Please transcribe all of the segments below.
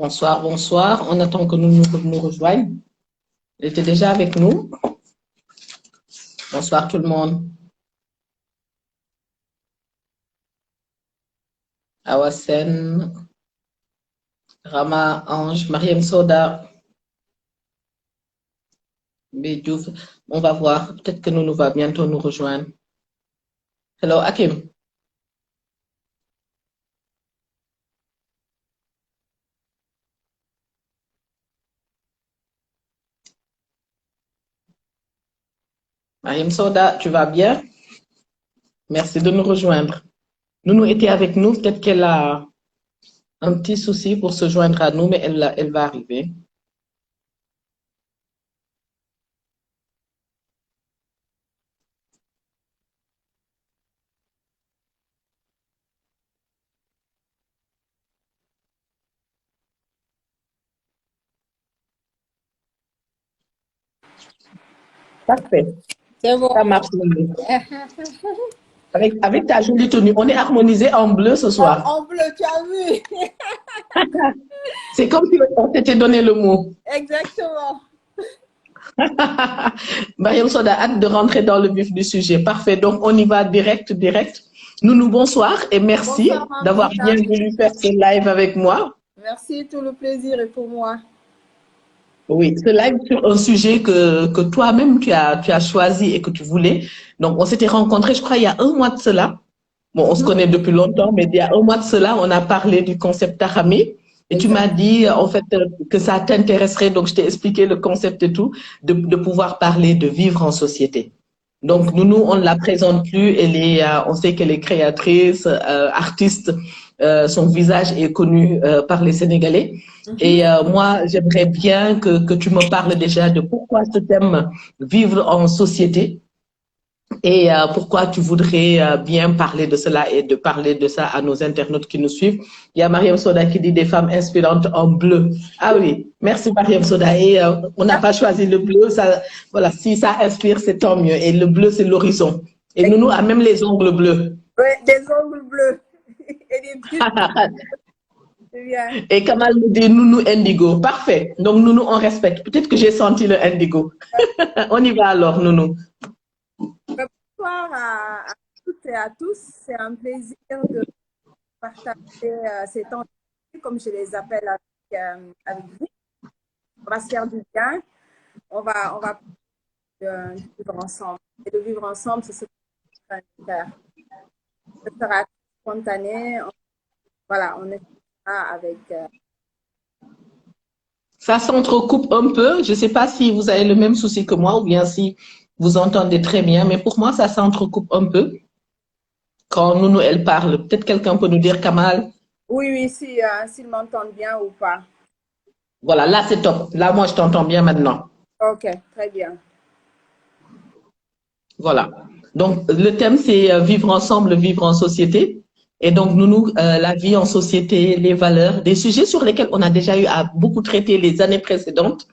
Bonsoir, bonsoir. On attend que nous rejoignent. Il était déjà avec nous. Bonsoir tout le monde. Awasen, Rama, Ange, Mariam Soda, Bidjouf. On va voir. Peut-être que nous va bientôt nous rejoindre. Hello, Hakim. Mariam Soda, tu vas bien? Merci de nous rejoindre. Nounou était avec nous. Peut-être qu'elle a un petit souci pour se joindre à nous, mais elle va arriver. Parfait. C'est bon. Ça marche. Avec ta jolie tenue, on est harmonisé en bleu ce soir. En bleu, tu as vu? C'est comme si on t'était donné le mot. Exactement. Mariam Soda, hâte de rentrer dans le vif du sujet. Parfait. Donc, on y va direct. Nounou, bonsoir et merci Bonsoir, d'avoir Mamita. bien voulu faire ce live avec moi. Merci, tout le plaisir est pour moi. Oui, ce live sur un sujet que toi-même tu as choisi et que tu voulais. Donc, on s'était rencontrés, je crois, il y a un mois de cela. Bon, on se connaît depuis longtemps, mais il y a un mois de cela, on a parlé du concept Tahami. Et tu m'as dit, en fait, que ça t'intéresserait. Donc, je t'ai expliqué le concept et tout, de pouvoir parler de vivre en société. Donc, Nounou, on ne la présente plus. On sait qu'elle est créatrice, artiste. Son visage est connu par les Sénégalais. Et moi, j'aimerais bien que tu me parles déjà de pourquoi ce thème vivre en société et pourquoi tu voudrais bien parler de cela et de parler de ça à nos internautes qui nous suivent. Il y a Mariam Soda qui dit des femmes inspirantes en bleu. Ah oui, merci Mariam Soda. Et on n'a pas choisi le bleu. Ça, voilà, si ça inspire, c'est tant mieux. Et le bleu, c'est l'horizon. Et Nounou a même les ongles bleus. Oui, des ongles bleus et des brides. C'est bien. Et Kamal nous dit Nounou indigo. Parfait. Donc Nounou, on respecte. Peut-être que j'ai senti le indigo. On y va alors, Nounou. Bonsoir à toutes et à tous. C'est un plaisir de partager ces temps, comme je les appelle, avec vous. On va se faire du bien. On va vivre ensemble. Et de vivre ensemble, c'est ce qu'on va faire. Ce sera spontané. Voilà, on est avec. Ça s'entrecoupe un peu. Je ne sais pas si vous avez le même souci que moi ou bien si vous entendez très bien, mais pour moi, ça s'entrecoupe un peu quand Nounou, elle parle. Peut-être quelqu'un peut nous dire, Kamal. Oui, oui, si, s'ils m'entendent bien ou pas. Voilà, là, c'est top. Là, moi, je t'entends bien maintenant. Ok, très bien. Voilà. Donc, le thème, c'est vivre ensemble, vivre en société. Et donc, Nounou, la vie en société, les valeurs, des sujets sur lesquels on a déjà eu à beaucoup traiter les années précédentes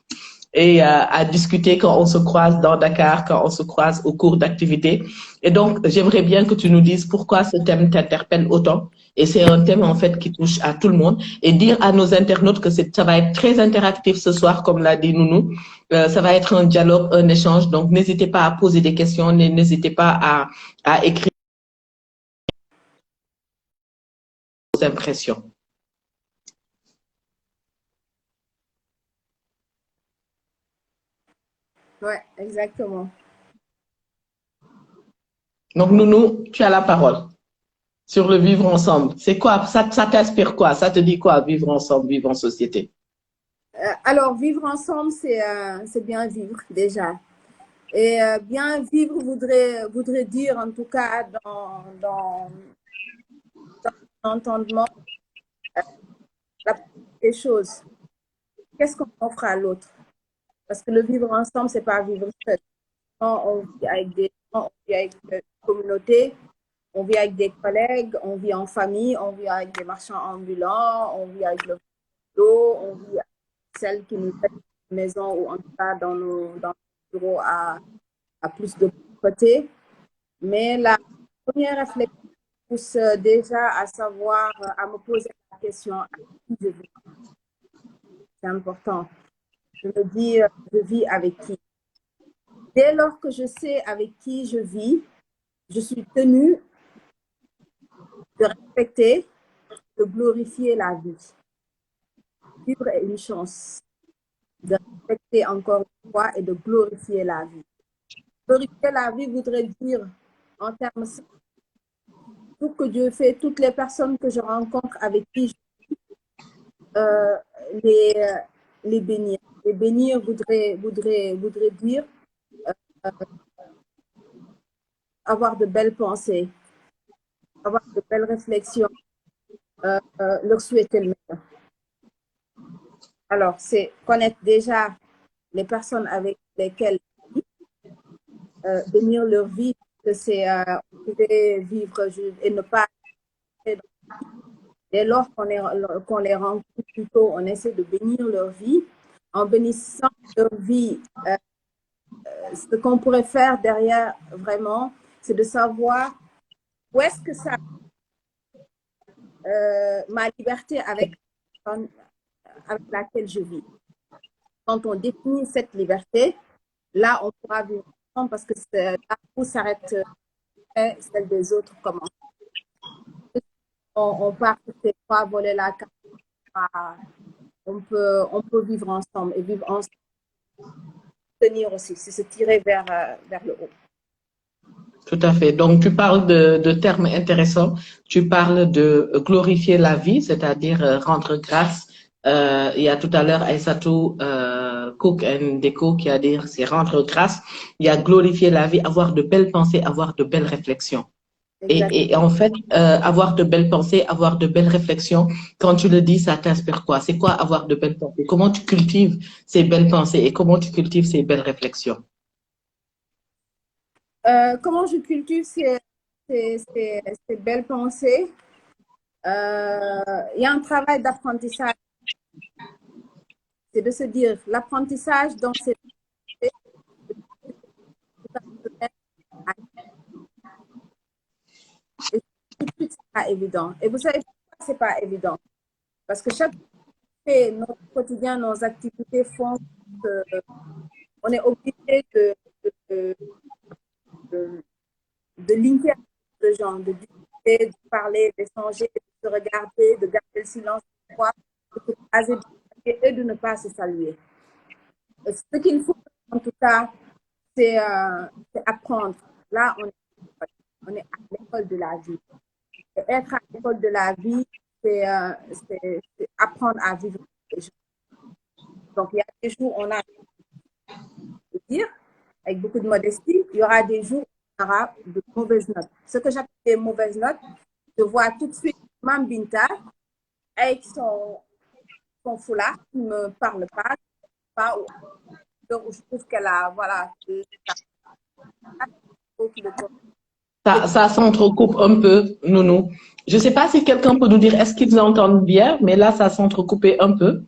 et à discuter quand on se croise dans Dakar, quand on se croise au cours d'activités. Et donc, j'aimerais bien que tu nous dises pourquoi ce thème t'interpelle autant. Et c'est un thème, en fait, qui touche à tout le monde. Et dire à nos internautes que ça va être très interactif ce soir, comme l'a dit Nounou. Ça va être un dialogue, un échange. Donc, n'hésitez pas à poser des questions, n'hésitez pas à écrire vos impressions. Ouais, exactement. Donc, Nounou, tu as la parole sur le vivre ensemble. C'est quoi? Ça t'inspire quoi? Ça te dit quoi, vivre ensemble, vivre en société? Alors, vivre ensemble, c'est bien vivre déjà. Et bien vivre voudrait dire, en tout cas, dans l'entendement, la des choses. Qu'est-ce qu'on offre à l'autre? Parce que le vivre ensemble, c'est pas vivre seul. On vit avec des gens, on vit avec une communauté, on vit avec des collègues, on vit en famille, on vit avec des marchands ambulants, on vit avec le boulot, on vit avec celles qui nous aident à la maison ou en tout cas dans nos bureaux à plus de côté. Mais la première réflexion pousse déjà à savoir, à me poser la question à qui je vis. c'est important. Je me dis, je vis avec qui? Dès lors que je sais avec qui je vis, je suis tenue de respecter, de glorifier la vie. Vivre est une chance. De respecter encore une fois et de glorifier la vie. Glorifier la vie voudrait dire, en termes simples, tout que Dieu fait, toutes les personnes que je rencontre avec qui je euh, les bénir. Les bénir voudrait dire avoir de belles pensées, avoir de belles réflexions, leur souhaiter le meilleur. Alors, c'est connaître déjà les personnes avec lesquelles bénir leur vie, que c'est on pouvait vivre et ne pas. Dès lors qu'on les rencontre plutôt, on essaie de bénir leur vie. En bénissant leur vie, ce qu'on pourrait faire derrière, vraiment, c'est de savoir où est-ce que ça, ma liberté avec laquelle je vis. Quand on définit cette liberté, là, on pourra vivre ensemble parce que là où s'arrête celle des autres commence. On part c'est pas voler la carte. On peut vivre ensemble et vivre ensemble. Tenir aussi, c'est se tirer vers le haut. Tout à fait. Donc, tu parles de termes intéressants. Tu parles de glorifier la vie, c'est-à-dire rendre grâce. Il y a tout à l'heure Aïssatou Cook and Deco qui a dit c'est rendre grâce. Il y a glorifier la vie, avoir de belles pensées, avoir de belles réflexions. Et en fait, avoir de belles pensées, avoir de belles réflexions, quand tu le dis, ça t'inspire quoi? C'est quoi avoir de belles pensées? Comment tu cultives ces belles pensées et comment tu cultives ces belles réflexions? Comment je cultive ces belles pensées? Il y a un travail d'apprentissage. C'est de se dire, l'apprentissage dans ces et tout de suite, c'est pas évident. Et vous savez pourquoi c'est pas évident? Parce que chaque fait notre quotidien, nos activités font qu'on est obligé de linker avec les gens, de discuter, de parler, d'échanger, de se regarder, de garder le silence, de se et de ne pas se saluer. Et ce qu'il faut, en tout cas, c'est apprendre. Là, on est à l'école de la vie. Et être à l'école de la vie, c'est apprendre à vivre avec les gens. Donc, il y a des jours où on a dire, avec beaucoup de modestie, il y aura des jours où on aura de mauvaises notes. Ce que j'appelle des mauvaises notes, je vois tout de suite Mme Binta avec son foulard qui ne me parle pas où je trouve qu'elle a, voilà, Ça s'entrecoupe un peu, Nounou. Je ne sais pas si quelqu'un peut nous dire, est-ce qu'ils entendent bien, mais là, ça s'entrecoupait un peu.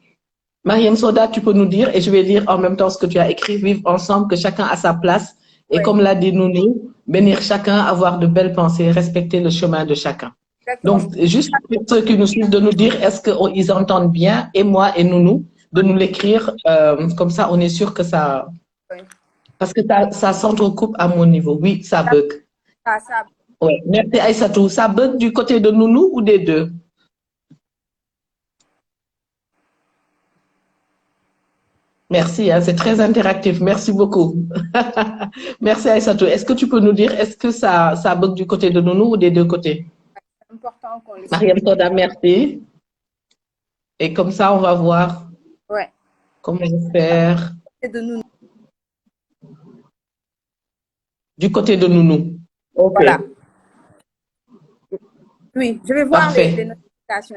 Mariam Soda, tu peux nous dire, et je vais lire en même temps ce que tu as écrit, vivre ensemble, que chacun a sa place. Et ouais, comme l'a dit Nounou, bénir chacun, avoir de belles pensées, respecter le chemin de chacun. Exactement. Donc, juste pour ceux qui nous suivent, de nous dire, est-ce qu'ils entendent bien, et moi et Nounou, de nous l'écrire, comme ça, on est sûr que ça... Oui. Parce que ça s'entrecoupe à mon niveau. Oui, ça bug. Ça... Ouais. Merci Aïssatou. Ça bug du côté de Nounou ou des deux? Merci, hein, c'est très interactif. Merci beaucoup. Merci Aïssatou. Est-ce que tu peux nous dire, est-ce que ça bug du côté de Nounou ou des deux côtés? C'est important qu'on le sache. Mariam Soda, merci. Et comme ça, on va voir comment faire. De Nounou. Du côté de Nounou. Ok. Voilà. Oui, je vais voir les notifications.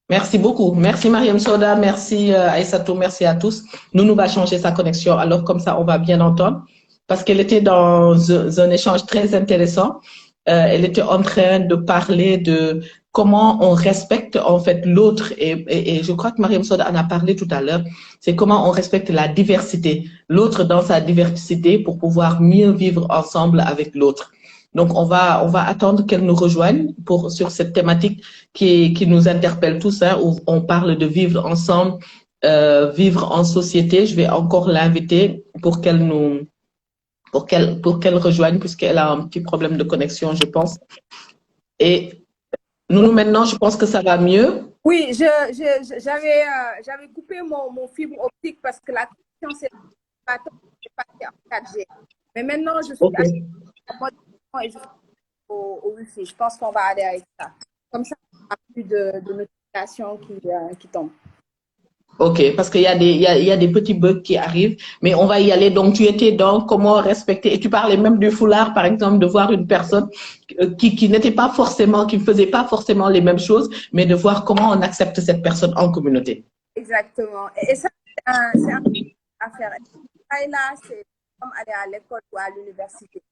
Merci beaucoup. Merci Mariam Soda, merci Aïssatou, merci à tous. Nounou va changer sa connexion, alors comme ça on va bien entendre. Parce qu'elle était dans un échange très intéressant. Elle était en train de parler de comment on respecte en fait l'autre. Et je crois que Mariam Soda en a parlé tout à l'heure. C'est comment on respecte la diversité. L'autre dans sa diversité pour pouvoir mieux vivre ensemble avec l'autre. Donc, on va attendre qu'elle nous rejoigne sur cette thématique qui nous interpelle tous, hein, où on parle de vivre ensemble, vivre en société. Je vais encore l'inviter pour qu'elle rejoigne, puisqu'elle a un petit problème de connexion, je pense. Et nous, maintenant, je pense que ça va mieux. Oui, j'avais coupé mon fibre optique parce que la connexion s'est passée en 4G. Mais maintenant, je suis OK. en mode et je suis au Wi-Fi. Je pense qu'on va aller avec ça. Comme ça, il n'y aura plus de notifications qui tombent. OK, parce qu'il y a des petits bugs qui arrivent, mais on va y aller. Donc, tu étais dans comment respecter, et tu parlais même du foulard, par exemple, de voir une personne qui n'était pas forcément, qui ne faisait pas forcément les mêmes choses, mais de voir comment on accepte cette personne en communauté. Exactement. Et ça, c'est un à faire. Et là, c'est comme aller à l'école ou à l'université.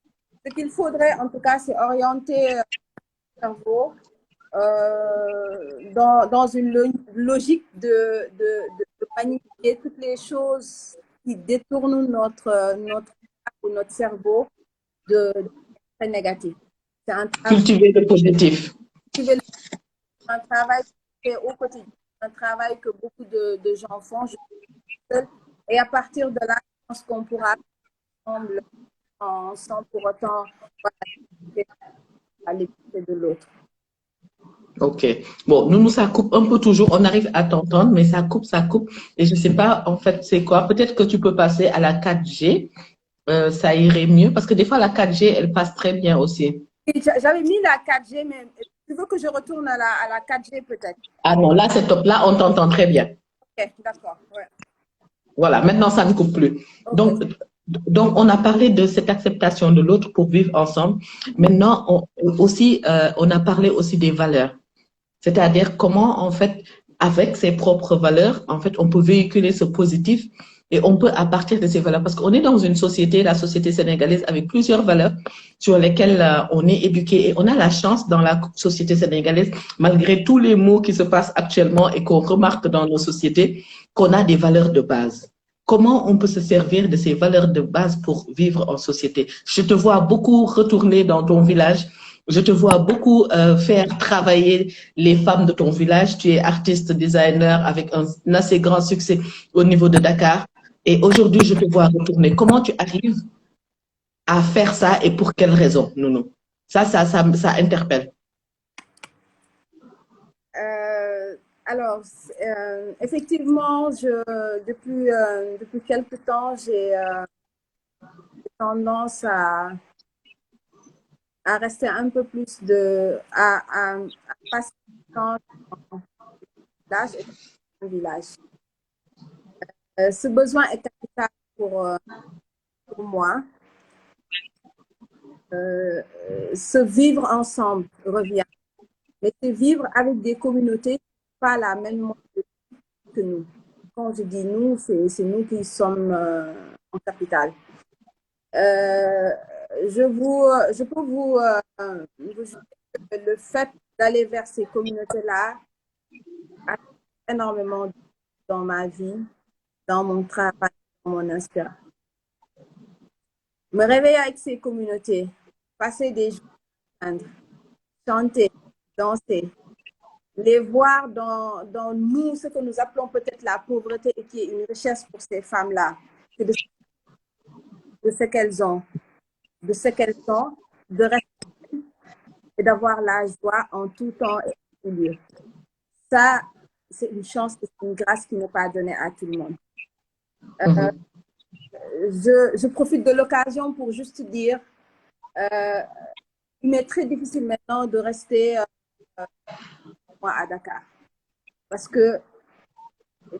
Ce qu'il faudrait, en tout cas, c'est orienter le cerveau dans une logique de manipuler toutes les choses qui détournent notre cerveau de très négatif. C'est Cultiver le positif. un travail qui est au quotidien, un travail que beaucoup de gens font. Et à partir de là, je pense qu'on pourra ensemble, sans pour autant aller de l'autre. OK. Bon, nous, ça coupe un peu toujours. On arrive à t'entendre, mais ça coupe, ça coupe. Et je ne sais pas, en fait, c'est quoi. Peut-être que tu peux passer à la 4G. Ça irait mieux parce que des fois, la 4G, elle passe très bien aussi. J'avais mis la 4G, mais tu veux que je retourne à la 4G peut-être? Ah non, là, c'est top. Là, on t'entend très bien. Ok, d'accord. Ouais. Voilà, maintenant, ça ne coupe plus. Ok. Donc, on a parlé de cette acceptation de l'autre pour vivre ensemble. Maintenant, on a parlé aussi des valeurs. C'est-à-dire comment, en fait, avec ses propres valeurs, en fait, on peut véhiculer ce positif et on peut, à partir de ces valeurs, parce qu'on est dans une société, la société sénégalaise, avec plusieurs valeurs sur lesquelles on est éduqué et on a la chance dans la société sénégalaise, malgré tous les maux qui se passent actuellement et qu'on remarque dans nos sociétés, qu'on a des valeurs de base. Comment on peut se servir de ces valeurs de base pour vivre en société? Je te vois beaucoup retourner dans ton village. Je te vois beaucoup faire travailler les femmes de ton village. Tu es artiste, designer avec un assez grand succès au niveau de Dakar. Et aujourd'hui, je te vois retourner. Comment tu arrives à faire ça et pour quelles raisons, Nounou? Ça interpelle. Alors, effectivement, depuis quelque temps, j'ai tendance à rester un peu plus à passer du temps dans le village et dans le village. Ce besoin est capital pour moi. Se vivre ensemble revient. Mais c'est vivre avec des communautés pas la même mentalité que nous. Quand je dis nous, c'est nous qui sommes en capitale. Je peux vous dire que le fait d'aller vers ces communautés-là a énormément dans ma vie, dans mon travail, dans mon inspiration. Me réveiller avec ces communautés, passer des jours, chanter, danser, les voir dans nous, ce que nous appelons peut-être la pauvreté et qui est une richesse pour ces femmes-là, c'est de ce qu'elles ont, de ce qu'elles sont, de rester et d'avoir la joie en tout temps et en tout lieu. Ça, c'est une chance et c'est une grâce qui n'est pas donnée à tout le monde. Je profite de l'occasion pour juste dire, il m'est très difficile maintenant de rester moi à Dakar. Parce que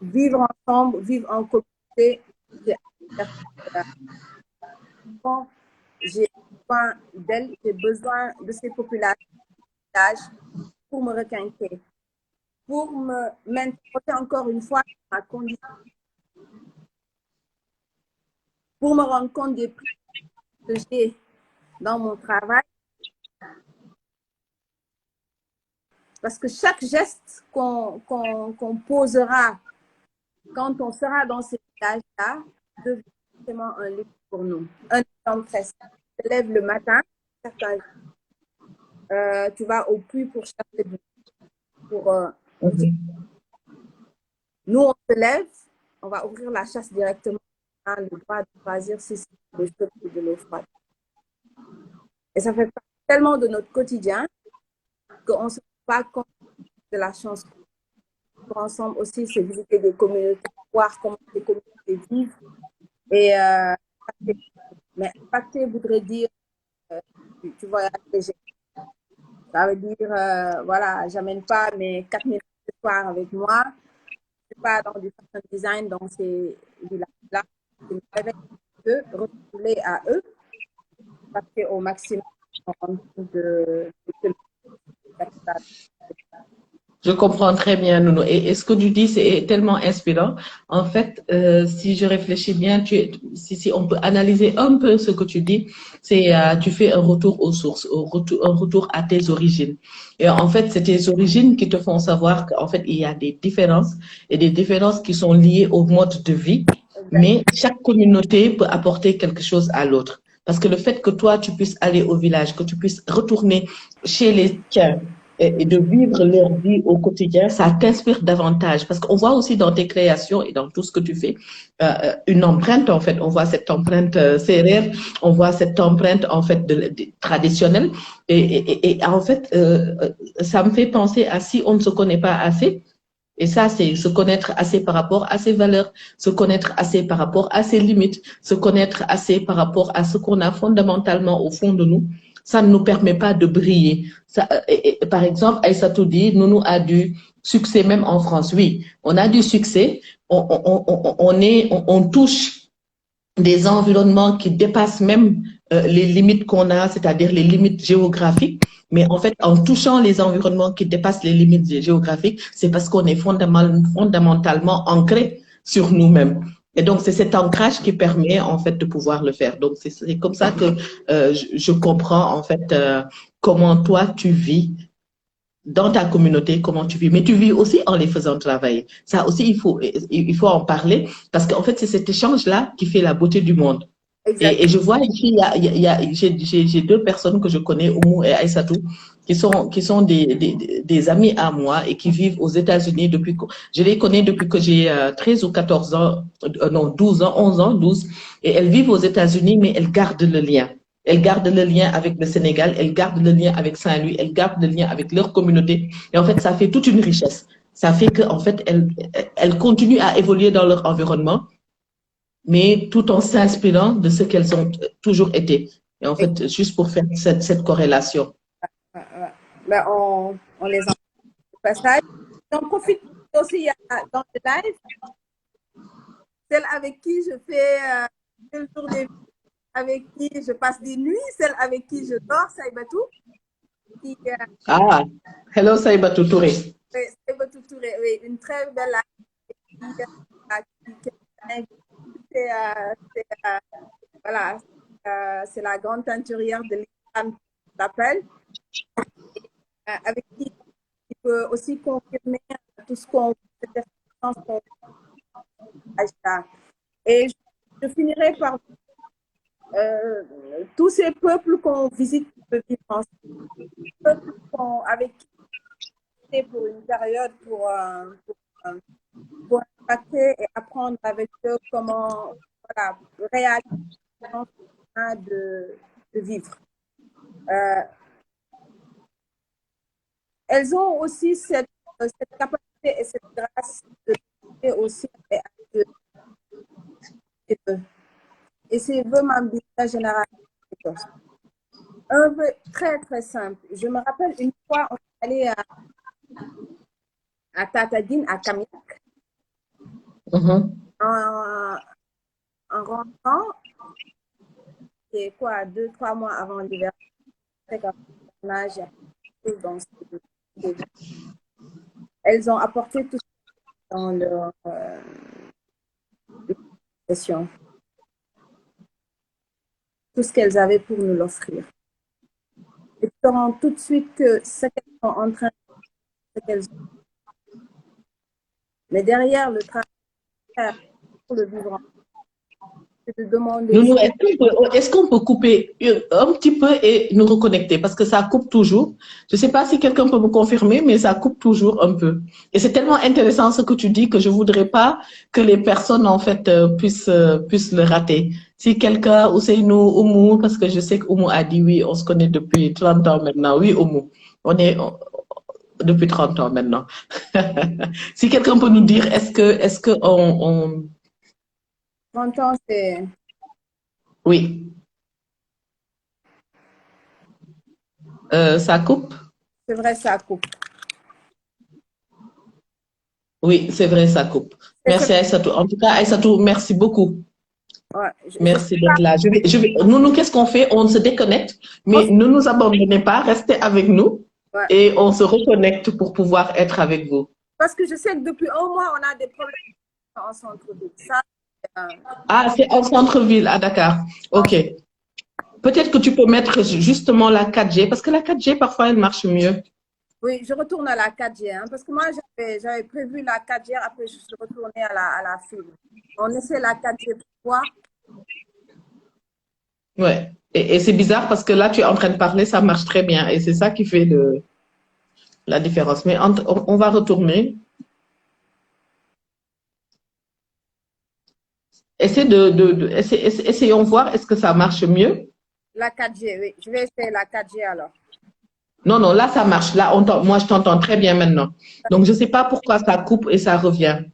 vivre ensemble, vivre en communauté, j'ai besoin d'elles, j'ai besoin de ces populations pour me requinquer, pour me m'interroger encore une fois ma condition, pour me rendre compte des prix que j'ai dans mon travail. Parce que chaque geste qu'on posera quand on sera dans ces villages-là devient vraiment un luxe pour nous. Un exemple très simple. Je me lève le matin, certains tu vas au puits pour chercher pour nous, on se lève, on va ouvrir la chasse directement. On a le droit de choisir si c'est de l'eau chaude ou de l'eau froide. Et ça fait partie tellement de notre quotidien qu'on ne se rend pas compte de la chance qu'on a ensemble aussi, c'est visiter des communautés, voir comment les communautés vivent. Et mais impacter voudrait dire tu voyages léger. Ça veut dire, voilà, j'amène pas mes 4000 ce soir avec moi. Je ne suis pas dans du fashion design dans ces villages-là. Je me réveille eux, ressembler à eux, passer au maximum de capital. Je comprends très bien, Nounou. Et ce que tu dis, c'est tellement inspirant. En fait, si je réfléchis bien, si on peut analyser un peu ce que tu dis, c'est tu fais un retour aux sources, un retour à tes origines. Et en fait, c'est tes origines qui te font savoir qu'en fait, il y a des différences et des différences qui sont liées au mode de vie. Mais chaque communauté peut apporter quelque chose à l'autre. Parce que le fait que toi, tu puisses aller au village, que tu puisses retourner chez les tiens, et de vivre leur vie au quotidien, ça t'inspire davantage. Parce qu'on voit aussi dans tes créations et dans tout ce que tu fais, une empreinte, en fait. On voit cette empreinte sérère, on voit cette empreinte, en fait, traditionnelle. Et en fait, ça me fait penser à si on ne se connaît pas assez. Et ça, c'est se connaître assez par rapport à ses valeurs, se connaître assez par rapport à ses limites, se connaître assez par rapport à ce qu'on a fondamentalement au fond de nous. Ça ne nous permet pas de briller. Ça, par exemple, Aïssatou dit, Nounou a du succès même en France. Oui, on a du succès. On touche des environnements qui dépassent même les limites qu'on a, c'est-à-dire les limites géographiques. Mais en fait, en touchant les environnements qui dépassent les limites géographiques, c'est parce qu'on est fondamentalement ancré sur nous-mêmes. Et donc, c'est cet ancrage qui permet, en fait, de pouvoir le faire. Donc, c'est comme ça que je comprends, en fait, comment toi, tu vis dans ta communauté, comment tu vis. Mais tu vis aussi en les faisant travailler. Ça aussi, il faut en parler parce qu'en fait, c'est cet échange-là qui fait la beauté du monde. Exact. Et je vois ici, j'ai deux personnes que je connais, Oumou et Aïssatou, qui sont des amis à moi et qui vivent aux États-Unis depuis que, je les connais depuis que j'ai 13 ou 14 ans, non, 12 ans, 11 ans, 12. Et elles vivent aux États-Unis, mais elles gardent le lien. Elles gardent le lien avec le Sénégal, elles gardent le lien avec Saint-Louis, elles gardent le lien avec leur communauté. Et en fait, ça fait toute une richesse. Ça fait qu'en fait, elles continuent à évoluer dans leur environnement, mais tout en s'inspirant de ce qu'elles ont toujours été. Et en fait, juste pour faire cette corrélation. Ben, on les envoie au passage. J'en profite aussi dans le live, celle avec qui je fais le jour des avec qui je passe des nuits, celle avec qui je dors, Saïbatou. Ah, hello Saïbatou Touré. Saïbatou Touré, oui, une très belle voilà, c'est la grande teinturière de l'islam qui s'appelle, avec qui il peut aussi confirmer tout ce qu'on et je finirai par tous ces peuples qu'on visite vivre ensemble, avec qui pour une période pour impacter et apprendre avec eux comment voilà, réaliser de vivre. Elles ont aussi cette capacité et cette grâce de aussi et c'est vraiment la génération. Un vœu très très simple. Je me rappelle une fois, on est allé à Tataguine, à Kamiak. En rentrant, c'est quoi, 2-3 mois avant l'hiver, elles ont apporté tout dans leur session, tout ce qu'elles avaient pour nous l'offrir. Et tu te rends tout de suite que ce qu'elles sont en train de faire, mais derrière le travail pour le vivre, de demander. Nous, est-ce qu'on peut couper un petit peu et nous reconnecter? Parce que ça coupe toujours. Je ne sais pas si quelqu'un peut me confirmer, mais ça coupe toujours un peu. Et c'est tellement intéressant ce que tu dis que je voudrais pas que les personnes, en fait, puissent le rater. Si quelqu'un, ou c'est nous, Oumou, parce que je sais que Oumou a dit oui, on se connaît depuis 30 ans maintenant. Oui, Oumou. Depuis 30 ans maintenant. Si quelqu'un peut nous dire, est-ce que on... 30 ans, c'est... Oui. Ça coupe? C'est vrai, ça coupe. Oui, c'est vrai, ça coupe. Merci Aïssatou. En tout cas, Aïssatou, merci beaucoup. Ouais, Merci d'être là. Nous, qu'est-ce qu'on fait? On se déconnecte, mais ne nous abandonnez pas, restez avec nous et on se reconnecte pour pouvoir être avec vous. Parce que je sais que depuis un mois, on a des problèmes en centre-ville. Ah, c'est en centre-ville, à Dakar. OK. Peut-être que tu peux mettre justement la 4G, parce que la 4G, parfois, elle marche mieux. Oui, je retourne à la 4G, hein, parce que moi, j'avais prévu la 4G, après je suis retournée à la fibre. On essaie la 4G pour voir. Ouais. Et c'est bizarre parce que là, tu es en train de parler, ça marche très bien. Et c'est ça qui fait la différence. Mais on va retourner. Essayons voir, est-ce que ça marche mieux? La 4G, oui. Je vais essayer la 4G alors. Non, non, là, ça marche. Là, moi, je t'entends très bien maintenant. Donc, je ne sais pas pourquoi ça coupe et ça revient.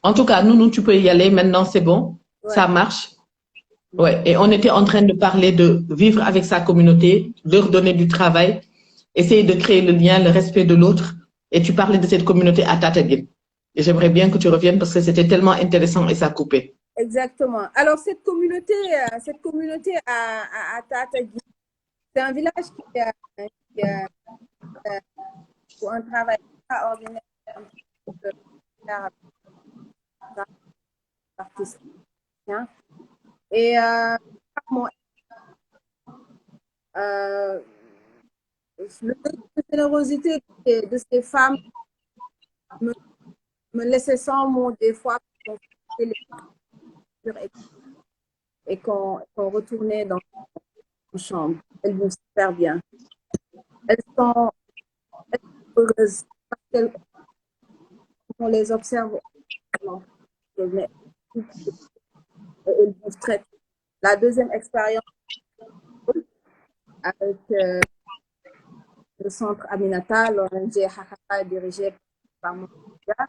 En tout cas, nous, tu peux y aller. Maintenant, c'est bon. Ouais. Ça marche. Ouais. Et on était en train de parler de vivre avec sa communauté, leur donner du travail, essayer de créer le lien, le respect de l'autre. Et tu parlais de cette communauté à Tataguine. Et j'aimerais bien que tu reviennes parce que c'était tellement intéressant et ça coupait. Exactement. Alors, cette communauté à Tataguine, c'est un village qui a pour un travail extraordinaire artistique. Et le de générosité de ces femmes me laissait sans mots des fois et qu'on retournait dans nos chambres. Elles vont super bien. Elles sont heureuses parce qu'on les observe. Elles vivent très. La deuxième expérience avec le centre Aminata, l'ONG Hakata dirigé par mon gars.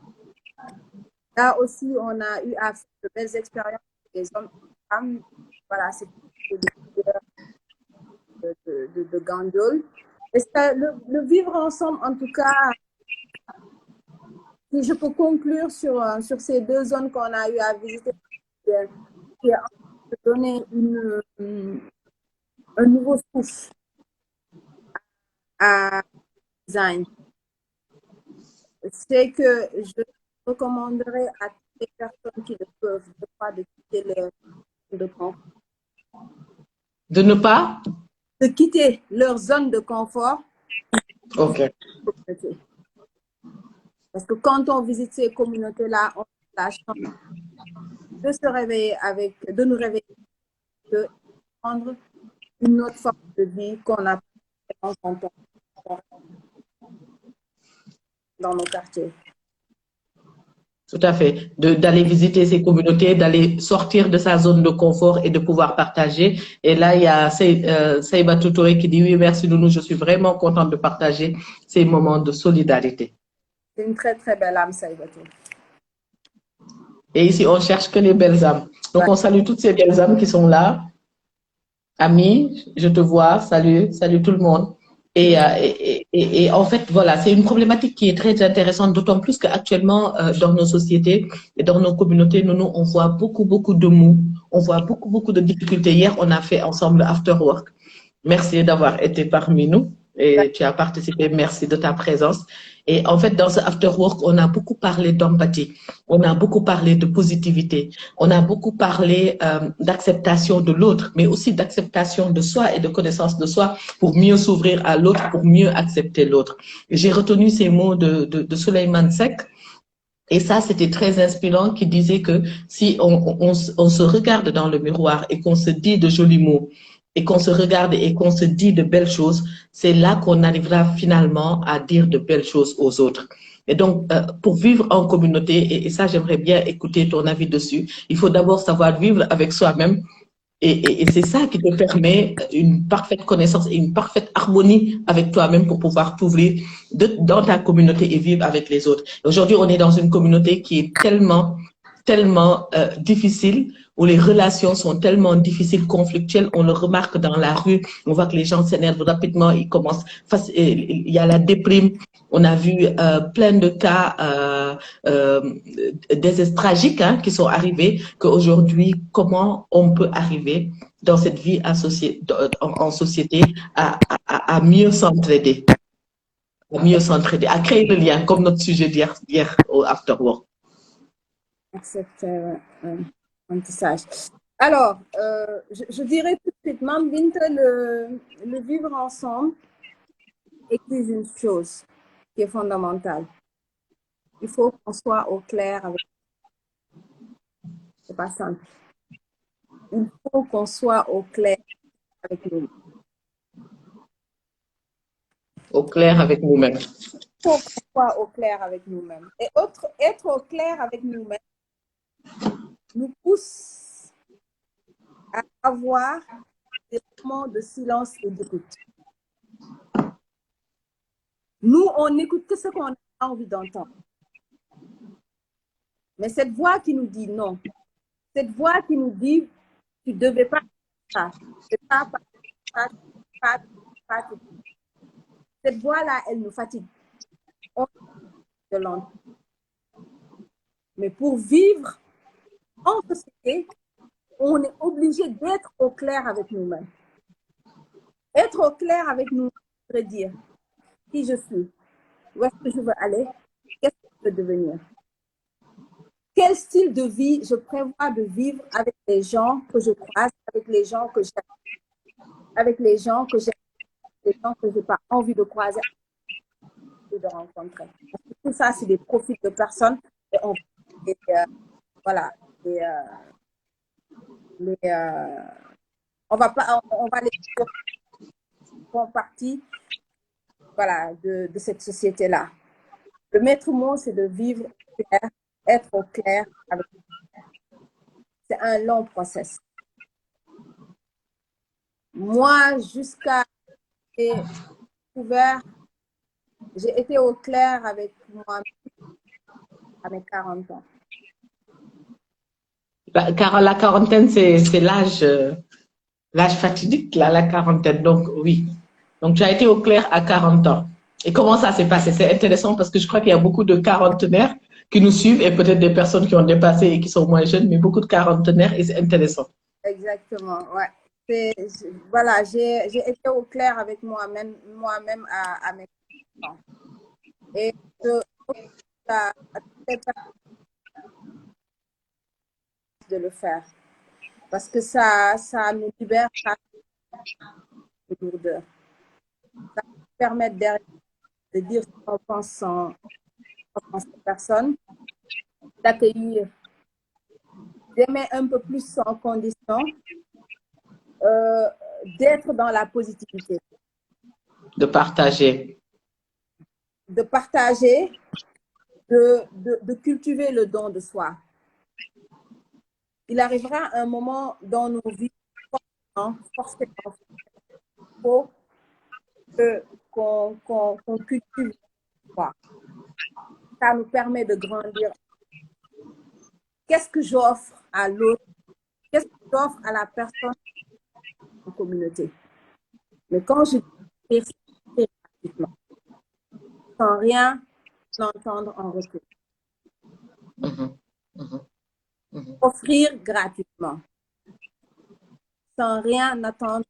Là aussi, on a eu à faire de belles expériences avec les hommes et les femmes. Voilà, c'est de Gandiol. Et le vivre ensemble, en tout cas, si je peux conclure sur ces deux zones qu'on a eu à visiter, qui a donné un nouveau souffle à design. C'est que je recommanderais à toutes les personnes qui ne peuvent pas de quitter leur zone de confort. De ne pas? De quitter leur zone de confort. OK. Parce que quand on visite ces communautés-là, on a la chance de se réveiller de nous réveiller, de prendre une autre forme de vie qu'on a dans nos quartiers. Tout à fait. D'aller visiter ces communautés, d'aller sortir de sa zone de confort et de pouvoir partager. Et là, il y a Saïba Toutouré qui dit oui, merci Nounou, je suis vraiment contente de partager ces moments de solidarité. C'est une très, très belle âme, Saïba Toutouré. Et ici, on cherche que les belles âmes. Donc, on salue toutes ces belles âmes qui sont là. Amis, je te vois. Salut, salut tout le monde. Et en fait, voilà, c'est une problématique qui est très intéressante, d'autant plus qu'actuellement, dans nos sociétés et dans nos communautés, nous, on voit beaucoup de maux, on voit beaucoup de difficultés. Hier, on a fait ensemble After Work. Merci d'avoir été parmi nous. et tu as participé. Merci de ta présence. Et en fait, dans ce after work, on a beaucoup parlé d'empathie, on a beaucoup parlé de positivité, on a beaucoup parlé d'acceptation de l'autre, mais aussi d'acceptation de soi et de connaissance de soi pour mieux s'ouvrir à l'autre, pour mieux accepter l'autre. J'ai retenu ces mots de Souleymane Seck. Et ça, c'était très inspirant, qui disait que si on se regarde dans le miroir et qu'on se dit de jolis mots, et qu'on se regarde et qu'on se dit de belles choses, c'est là qu'on arrivera finalement à dire de belles choses aux autres. Et donc, pour vivre en communauté, et ça, j'aimerais bien écouter ton avis dessus, il faut d'abord savoir vivre avec soi-même, et c'est ça qui te permet une parfaite connaissance et une parfaite harmonie avec toi-même pour pouvoir t'ouvrir dans ta communauté et vivre avec les autres. Aujourd'hui, on est dans une communauté qui est tellement difficile, où les relations sont tellement difficiles, conflictuelles. On le remarque dans la rue, on voit que les gens s'énervent rapidement, ils commencent, il y a la déprime. On a vu plein de cas des tragiques qui sont arrivés, qu'aujourd'hui, comment on peut arriver dans cette vie en société à mieux s'entraider, à créer le lien, comme notre sujet d'hier au After Work. Cet apprentissage. Alors, je dirais tout de suite, Mame Binta, le vivre ensemble exige une chose qui est fondamentale. Il faut qu'on soit au clair avec. C'est pas simple. Il faut qu'on soit au clair avec nous-mêmes. Au clair avec nous-mêmes. Il faut qu'on soit au clair avec nous-mêmes. Et être au clair avec nous-mêmes nous pousse à avoir des moments de silence et d'écoute. Nous, on n'écoute que ce qu'on a envie d'entendre. Mais cette voix qui nous dit non, cette voix qui nous dit tu ne devais pas faire ça, pas. Cette voix-là, elle nous fatigue. On de l'entendre. Mais pour vivre en société, on est obligé d'être au clair avec nous-mêmes. Être au clair avec nous-mêmes, ça veut dire qui je suis, où est-ce que je veux aller, qu'est-ce que je veux devenir. Quel style de vie je prévois de vivre avec les gens que je croise, avec les gens que j'aime, avec les gens que j'aime, les gens que je n'ai pas envie de croiser et de rencontrer. Parce que tout ça, c'est des profils de personnes et voilà. On va les font partie, voilà, de cette société-là. Le maître mot, c'est de vivre clair, être au clair avec. C'est un long process. Moi, jusqu'à découvert, j'ai été au clair avec moi à mes 40 ans. Car la quarantaine, c'est l'âge fatidique, là, la quarantaine. Donc, oui. Donc, tu as été au clair à 40 ans. Et comment ça s'est passé? C'est intéressant parce que je crois qu'il y a beaucoup de quarantenaires qui nous suivent et peut-être des personnes qui ont dépassé et qui sont moins jeunes, mais beaucoup de quarantenaires et c'est intéressant. Exactement, ouais. Voilà, j'ai été au clair avec moi-même à mes 40 ans. Et de le faire. Parce que ça nous libère de lourdeur. Ça nous permet de dire ce qu'on pense sans personne, d'accueillir, d'aimer un peu plus sans condition, d'être dans la positivité. De partager. De partager, de cultiver le don de soi. Il arrivera un moment dans nos vies, forcément, il faut qu'on cultive soi. Ça nous permet de grandir. Qu'est-ce que j'offre à l'autre? Qu'est-ce que j'offre à la personne en communauté? Mais quand je dis gratuitement, sans rien entendre en retour. Offrir gratuitement, sans rien attendre.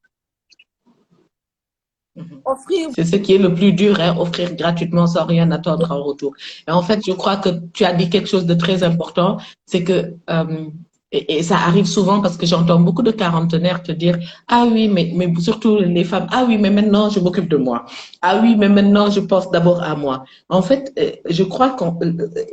Offrir. C'est ce qui est le plus dur, hein, offrir gratuitement sans rien attendre en retour. Et en fait, je crois que tu as dit quelque chose de très important, c'est que, et ça arrive souvent parce que j'entends beaucoup de quarantenaires te dire, ah oui, mais surtout les femmes, ah oui, mais maintenant je m'occupe de moi. Ah oui, mais maintenant je pense d'abord à moi. En fait, je crois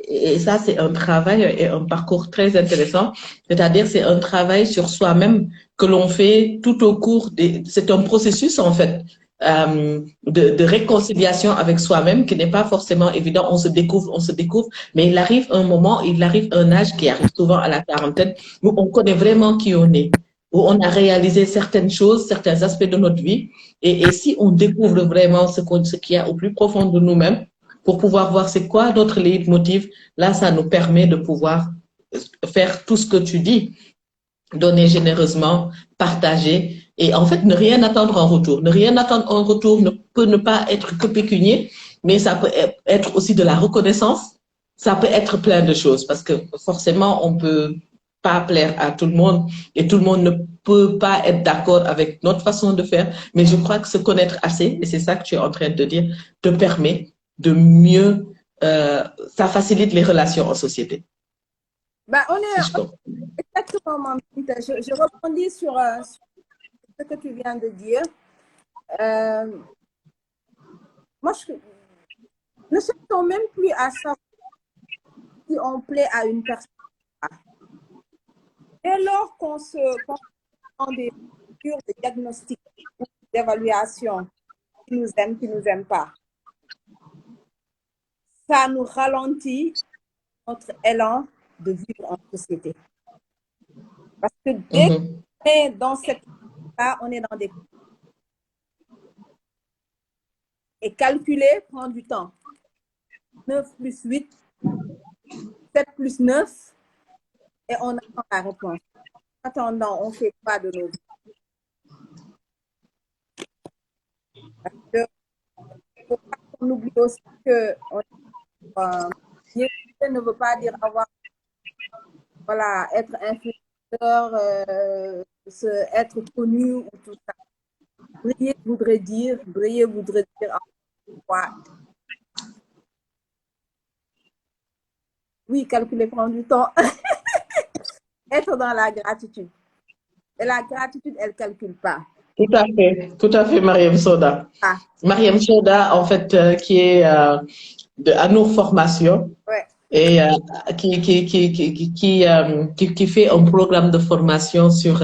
et ça c'est un travail et un parcours très intéressant, c'est-à-dire c'est un travail sur soi-même que l'on fait tout au cours c'est un processus en fait de réconciliation avec soi-même qui n'est pas forcément évident. On se découvre, mais il arrive un moment, il arrive un âge qui arrive souvent à la quarantaine où on connaît vraiment qui on est, où on a réalisé certaines choses, certains aspects de notre vie. Et si on découvre vraiment ce qu'il y a au plus profond de nous-mêmes, pour pouvoir voir c'est quoi notre leitmotiv, là, ça nous permet de pouvoir faire tout ce que tu dis, donner généreusement, partager et en fait ne rien attendre en retour. Ne rien attendre en retour ne peut ne pas être que pécunier, mais ça peut être aussi de la reconnaissance. Ça peut être plein de choses parce que forcément on peut pas plaire à tout le monde et tout le monde ne peut pas être d'accord avec notre façon de faire. Mais je crois que se connaître assez, et c'est ça que tu es en train de dire, te permet de mieux, ça facilite les relations en société. Bah, Si je comprends. exactement, Mamita. Je rebondis sur ce que tu viens de dire. Moi, ne cherchons même plus à savoir si on plaît à une personne. Dès lors qu'on prend des diagnostics, d'évaluation, qui nous aiment pas, ça nous ralentit notre élan de vivre en société. Parce que dès qu'on est dans cette là, on est dans des... Et calculer prend du temps. 9 plus 8, 7 plus 9, et on attend la réponse. En attendant, on ne fait pas de nos vies. Parce que, il ne faut pas qu'on oublie aussi que ne veut pas dire avoir, voilà, être influenceur, être connu ou tout ça. Briller voudrait dire quoi? Oui, calculer prend du temps. Être dans la gratitude. Et la gratitude, elle ne calcule pas. Tout à fait, Mariam Soda. Ah. Mariam Soda, en fait, qui est de Anour Formation. Ouais. Et qui fait un programme de formation sur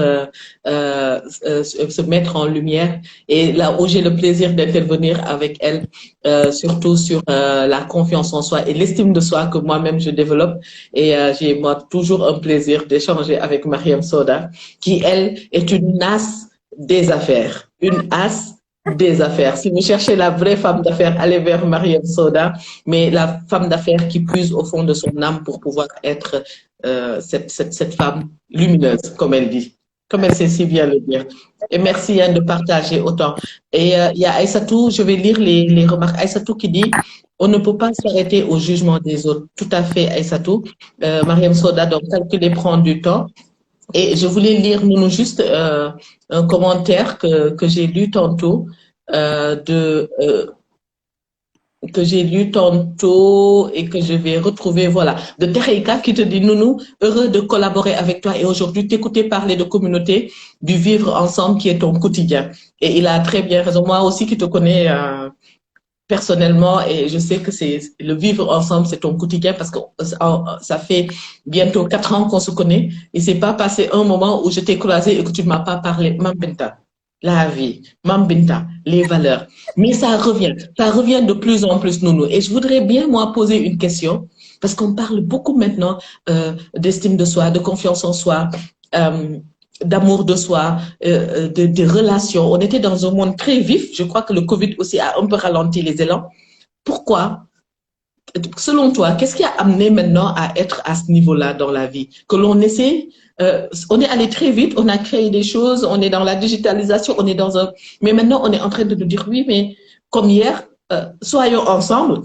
se mettre en lumière. Et là où j'ai le plaisir d'intervenir avec elle, surtout sur la confiance en soi et l'estime de soi que moi-même je développe. Et j'ai moi toujours un plaisir d'échanger avec Mariam Soda, qui elle est une as des affaires, une as des affaires. Si vous cherchez la vraie femme d'affaires, allez vers Mariam Soda, mais la femme d'affaires qui puise au fond de son âme pour pouvoir être cette femme lumineuse, comme elle dit, comme elle sait si bien le dire. Et merci de partager autant. Et il y a Aïssatou, je vais lire les remarques. Aïssatou qui dit, on ne peut pas s'arrêter au jugement des autres. Tout à fait, Aïssatou. Mariam Soda, donc calculer prend du temps. Et je voulais lire juste un commentaire que j'ai lu tantôt que j'ai lu tantôt et que je vais retrouver, voilà, de Tereika qui te dit, Nounou, heureux de collaborer avec toi et aujourd'hui t'écouter parler de communauté, du vivre ensemble qui est ton quotidien. Et il a très bien raison. Moi aussi qui te connais personnellement et je sais que c'est le vivre ensemble, c'est ton quotidien parce que ça fait bientôt 4 ans qu'on se connaît et c'est pas passé un moment où je t'ai croisé et que tu ne m'as pas parlé, Mambinta, la vie, Mambinta, les valeurs. Mais ça revient de plus en plus, Nounou. Et je voudrais bien, moi, poser une question parce qu'on parle beaucoup maintenant d'estime de soi, de confiance en soi, d'amour de soi, de relations. On était dans un monde très vif. Je crois que le Covid aussi a un peu ralenti les élans. Pourquoi, selon toi, qu'est-ce qui a amené maintenant à être à ce niveau-là dans la vie? Que l'on essaie, on est allé très vite, on a créé des choses, on est dans la digitalisation, on est dans un... Mais maintenant, on est en train de nous dire, oui, mais comme hier, soyons ensemble,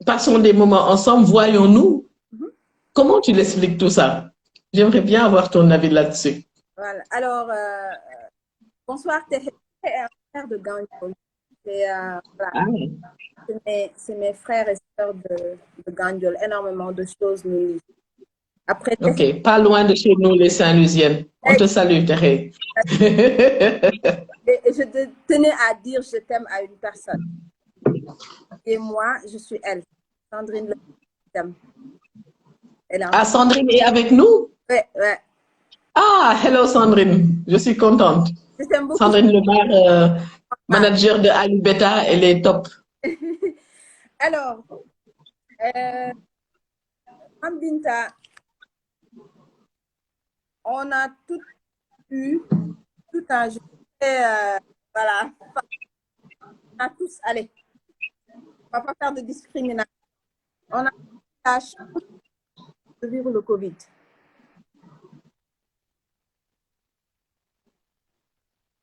passons des moments ensemble, voyons-nous. Comment tu l'expliques tout ça? J'aimerais bien avoir ton avis là-dessus. Voilà. Alors, bonsoir, Thérèse, un frère de Gagnon. Voilà. Ah, C'est mes frères et sœurs de Gandiol. Énormément de choses nous lient. Après, ok, pas loin de chez nous, les Saint-Lusiennes. On te salue, Thérèse. et je tenais à dire je t'aime à une personne. Et moi, je suis elle. Sandrine Le t'aime. Ah, Sandrine est avec nous? Ouais, ouais. Ah, hello Sandrine, je suis contente. Je t'aime beaucoup. Sandrine Lemar, manager de Alibeta, elle est top. Alors, Binta, on a tout eu, tout un jeu. Voilà. On a tous, allez, on va pas faire de discrimination. On a la chance de vivre le Covid.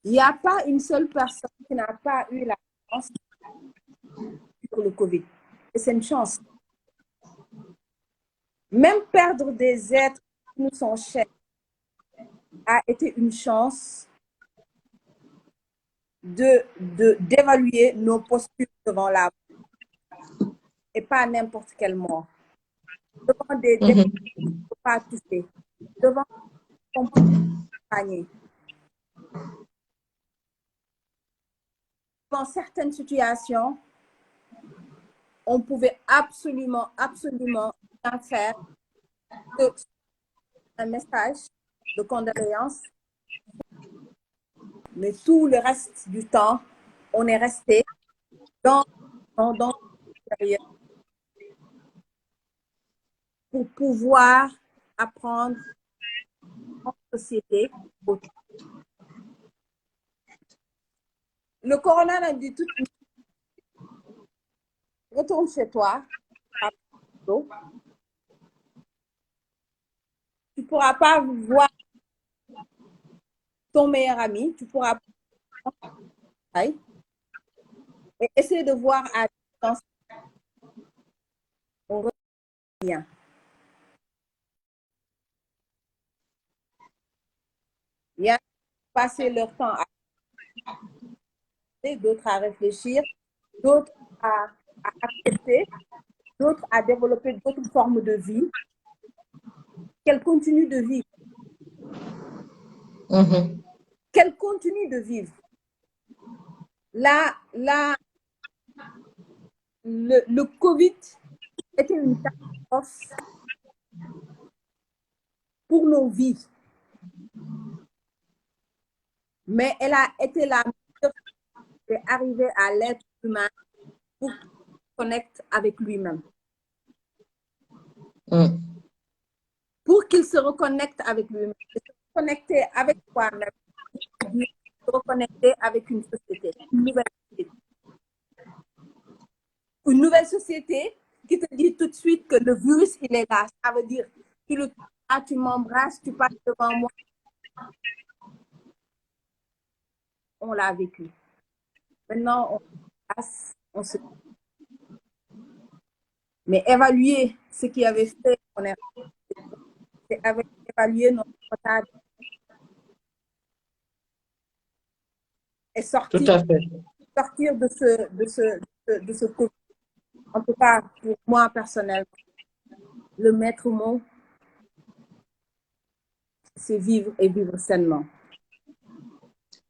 Il n'y a pas une seule personne qui n'a pas eu la chance de vivre le Covid. Et c'est une chance. Même perdre des êtres qui nous sont chers a été une chance d'évaluer nos postures devant la mort. Et pas n'importe quelle mort. Devant des qu'on ne peut pas toucher. Devant qu'on peut accompagner. Dans certaines situations, on pouvait absolument rien faire que un message de condoléances. Mais tout le reste du temps, on est resté dans l'extérieur pour pouvoir apprendre en société. Le corona l'a dit tout de suite. Retourne chez toi. Tu ne pourras pas voir ton meilleur ami. Tu pourras pas et essayer de voir à distance. On revient. Il y a passé leur temps à d'autres à réfléchir, d'autres à accepter, d'autres à développer d'autres formes de vie, qu'elles continuent de vivre. Qu'elles continuent de vivre. Là, le Covid était une catastrophe pour nos vies. Mais elle a été la meilleure d'arriver à l'être humain pour qu'il se connecte avec lui-même. Pour qu'il se reconnecte avec lui-même. Se connecter avec toi-même, se reconnecter avec une société, une nouvelle société. Une nouvelle société qui te dit tout de suite que le virus, il est là. Ça veut dire, tu m'embrasses, tu passes devant moi. On l'a vécu. Maintenant, on se... Mais évaluer ce qui avait fait, c'est évaluer notre retard et sortir de ce Covid. En tout cas, pour moi personnellement, le maître mot, c'est vivre et vivre sainement.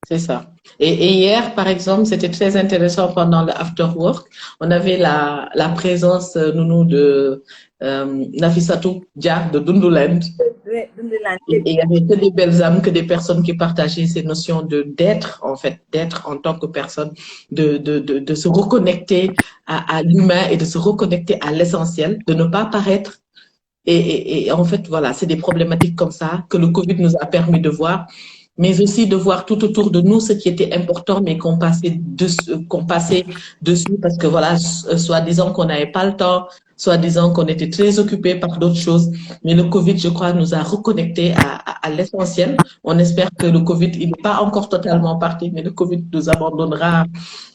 C'est ça. Et hier, par exemple, c'était très intéressant pendant le after work. On avait la présence, Nounou, de Nafissatou Dia de Dunduland. Et il y avait que des belles âmes, que des personnes qui partageaient ces notions d'être, en fait, d'être en tant que personne, de se reconnecter à l'humain et de se reconnecter à l'essentiel, de ne pas paraître. Et en fait, voilà, c'est des problématiques comme ça que le Covid nous a permis de voir, mais aussi de voir tout autour de nous ce qui était important, mais qu'on passait dessus parce que voilà, soi-disant qu'on n'avait pas le temps, soi-disant qu'on était très occupé par d'autres choses. Mais le Covid, je crois, nous a reconnectés à l'essentiel. On espère que le Covid, il n'est pas encore totalement parti, mais le Covid nous abandonnera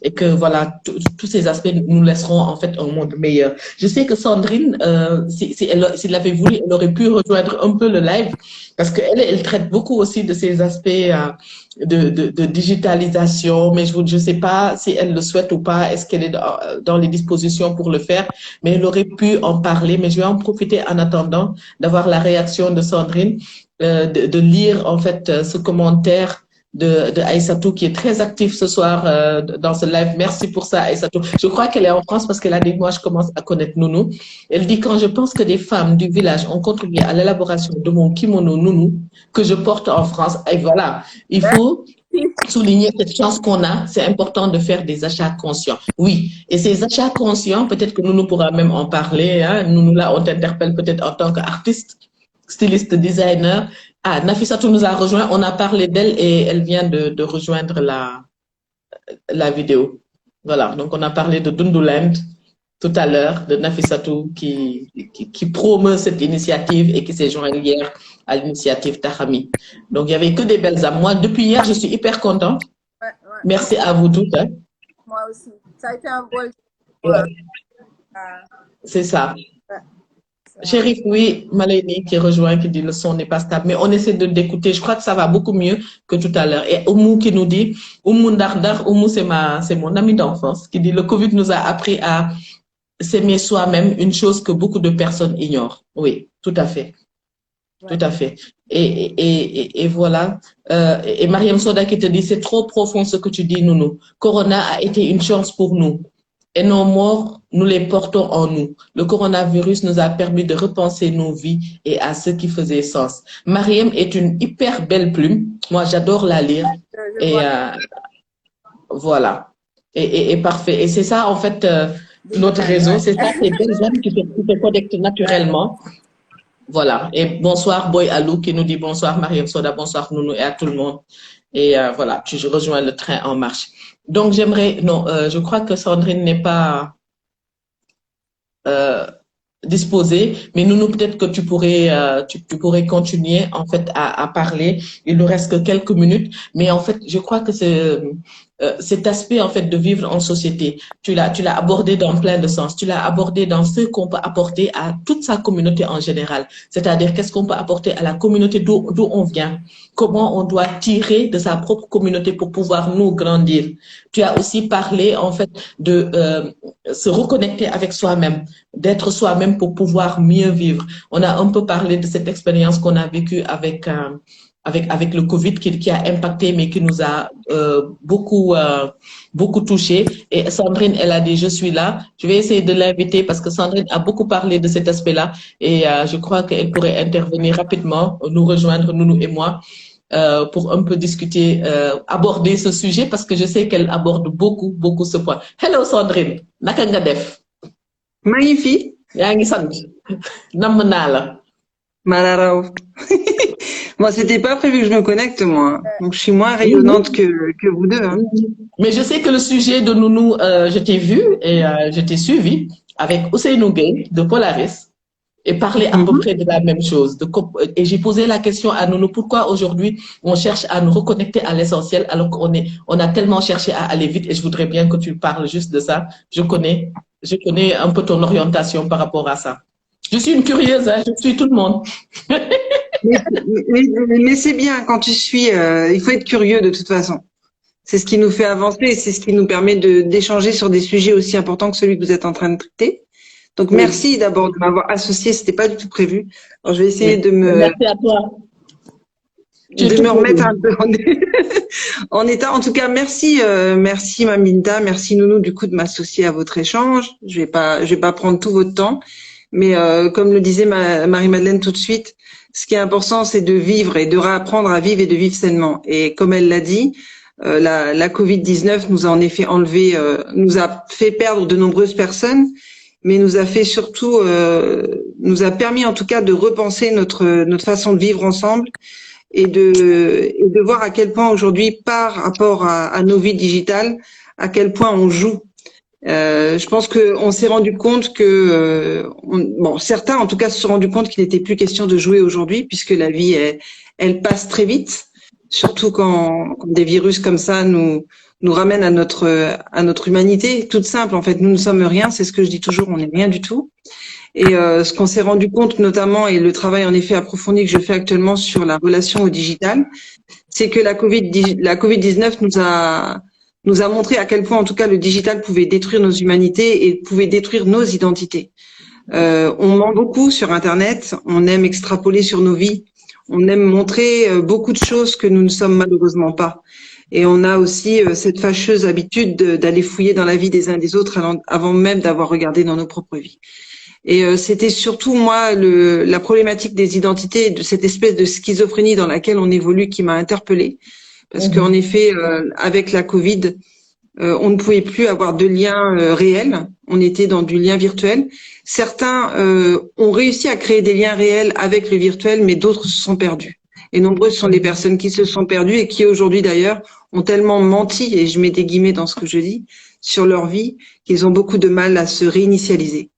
et que voilà, tous ces aspects nous laisseront en fait un monde meilleur. Je sais que Sandrine, s'il avait voulu, elle aurait pu rejoindre un peu le live parce qu'elle traite beaucoup aussi de ces aspects de digitalisation, mais je sais pas si elle le souhaite ou pas, est-ce qu'elle est dans les dispositions pour le faire, mais elle aurait pu en parler, mais je vais en profiter en attendant d'avoir la réaction de Sandrine, de lire en fait ce commentaire de Aïssatou qui est très active ce soir dans ce live. Merci pour ça, Aïssatou. Je crois qu'elle est en France parce qu'elle a dit, moi, je commence à connaître Nounou. Elle dit, quand je pense que des femmes du village ont contribué à l'élaboration de mon kimono Nounou que je porte en France, et voilà, il faut souligner cette chance qu'on a. C'est important de faire des achats conscients. Oui, et ces achats conscients, peut-être que Nounou pourra même en parler. Hein. Nounou, là, on t'interpelle peut-être en tant qu'artiste, styliste, designer. Ah, Nafissatou nous a rejoint. On a parlé d'elle et elle vient de rejoindre la vidéo. Voilà, donc on a parlé de Dunduland tout à l'heure, de Nafissatou qui promeut cette initiative et qui s'est joint hier à l'initiative Tahami. Donc il n'y avait que des belles âmes. Moi, depuis hier, je suis hyper contente. Ouais. Merci à vous toutes. Hein. Moi aussi. Ça a été un bol. Ouais. C'est ça. Chérif, oui, Malénie qui rejoint, qui dit le son n'est pas stable, mais on essaie de l'écouter. Je crois que ça va beaucoup mieux que tout à l'heure. Et Oumou qui nous dit, Oumou Ndardar, Oumou c'est mon ami d'enfance, qui dit le Covid nous a appris à s'aimer soi-même, une chose que beaucoup de personnes ignorent. Oui, tout à fait. Ouais. Tout à fait. Et voilà. Et Mariam Soda qui te dit, c'est trop profond ce que tu dis, Nounou. Corona a été une chance pour nous. Et nos morts, nous les portons en nous. Le coronavirus nous a permis de repenser nos vies et à ce qui faisait sens. Mariam est une hyper belle plume. Moi, j'adore la lire. Et voilà. Et parfait. Et c'est ça, en fait, notre réseau. C'est ça, ces belles âmes qui se connectent naturellement. Voilà. Et bonsoir, Boy Alou, qui nous dit bonsoir, Mariam Soda, bonsoir, Nounou, et à tout le monde. Et voilà, je rejoins le train en marche. Donc, j'aimerais... Non, je crois que Sandrine n'est pas disposée, mais Nounou, peut-être que tu pourrais continuer, en fait, à parler. Il nous reste que quelques minutes, mais en fait, je crois que cet aspect, en fait, de vivre en société, tu l'as abordé dans plein de sens. Tu l'as abordé dans ce qu'on peut apporter à toute sa communauté en général. C'est-à-dire, qu'est-ce qu'on peut apporter à la communauté d'où on vient? Comment on doit tirer de sa propre communauté pour pouvoir nous grandir? Tu as aussi parlé, en fait, de se reconnecter avec soi-même, d'être soi-même pour pouvoir mieux vivre. On a un peu parlé de cette expérience qu'on a vécue avec le Covid qui a impacté, mais qui nous a beaucoup touché. Et Sandrine, elle a dit, je suis là. Je vais essayer de l'inviter parce que Sandrine a beaucoup parlé de cet aspect-là. Et je crois qu'elle pourrait intervenir rapidement, nous rejoindre, Nounou et moi, pour un peu discuter, aborder ce sujet parce que je sais qu'elle aborde beaucoup ce point. Hello Sandrine, naka nga def? Magnifique. Yaa ngi sant. Namm naa la. Malaraw. Moi, c'était pas prévu que je me connecte, moi. Donc, je suis moins rayonnante que vous deux. Hein. Mais je sais que le sujet de Nounou, je t'ai vu et je t'ai suivi avec Ousseynou Gueye de Polaris et parler à peu près de la même chose. Et j'ai posé la question à Nounou, pourquoi aujourd'hui on cherche à nous reconnecter à l'essentiel alors on a tellement cherché à aller vite et je voudrais bien que tu parles juste de ça. Je connais un peu ton orientation par rapport à ça. Je suis une curieuse, hein, je suis tout le monde. mais c'est bien quand tu suis. Il faut être curieux de toute façon. C'est ce qui nous fait avancer, c'est ce qui nous permet d'échanger sur des sujets aussi importants que celui que vous êtes en train de traiter. Donc merci d'abord de m'avoir associé. C'était pas du tout prévu. Alors je vais essayer de me. Merci à toi. De me remettre un peu en état. En tout cas, merci Maminta, merci Nounou du coup de m'associer à votre échange. Je vais pas prendre tout votre temps. Mais comme le disait Marie-Madeleine tout de suite, ce qui est important, c'est de vivre et de réapprendre à vivre et de vivre sainement. Et comme elle l'a dit, la Covid-19 nous a en effet nous a fait perdre de nombreuses personnes, mais nous a fait surtout, nous a permis en tout cas de repenser notre façon de vivre ensemble et de voir à quel point aujourd'hui, par rapport à nos vies digitales, à quel point on joue. Je pense qu'on s'est rendu compte que, certains en tout cas se sont rendus compte qu'il n'était plus question de jouer aujourd'hui, puisque la vie, elle passe très vite, surtout quand des virus comme ça nous ramènent à notre humanité toute simple. En fait, nous ne sommes rien, c'est ce que je dis toujours, on n'est rien du tout. Et ce qu'on s'est rendu compte notamment, et le travail en effet approfondi que je fais actuellement sur la relation au digital, c'est que la Covid-19 nous a montré à quel point, en tout cas, le digital pouvait détruire nos humanités et pouvait détruire nos identités. On ment beaucoup sur Internet, on aime extrapoler sur nos vies, on aime montrer beaucoup de choses que nous ne sommes malheureusement pas. Et on a aussi cette fâcheuse habitude d'aller fouiller dans la vie des uns et des autres avant même d'avoir regardé dans nos propres vies. Et c'était surtout moi la problématique des identités, de cette espèce de schizophrénie dans laquelle on évolue qui m'a interpellée. Parce qu'en effet, avec la Covid, on ne pouvait plus avoir de lien réel. On était dans du lien virtuel. Certains ont réussi à créer des liens réels avec le virtuel, mais d'autres se sont perdus. Et nombreuses sont les personnes qui se sont perdues et qui aujourd'hui d'ailleurs ont tellement menti, et je mets des guillemets dans ce que je dis, sur leur vie, qu'ils ont beaucoup de mal à se réinitialiser.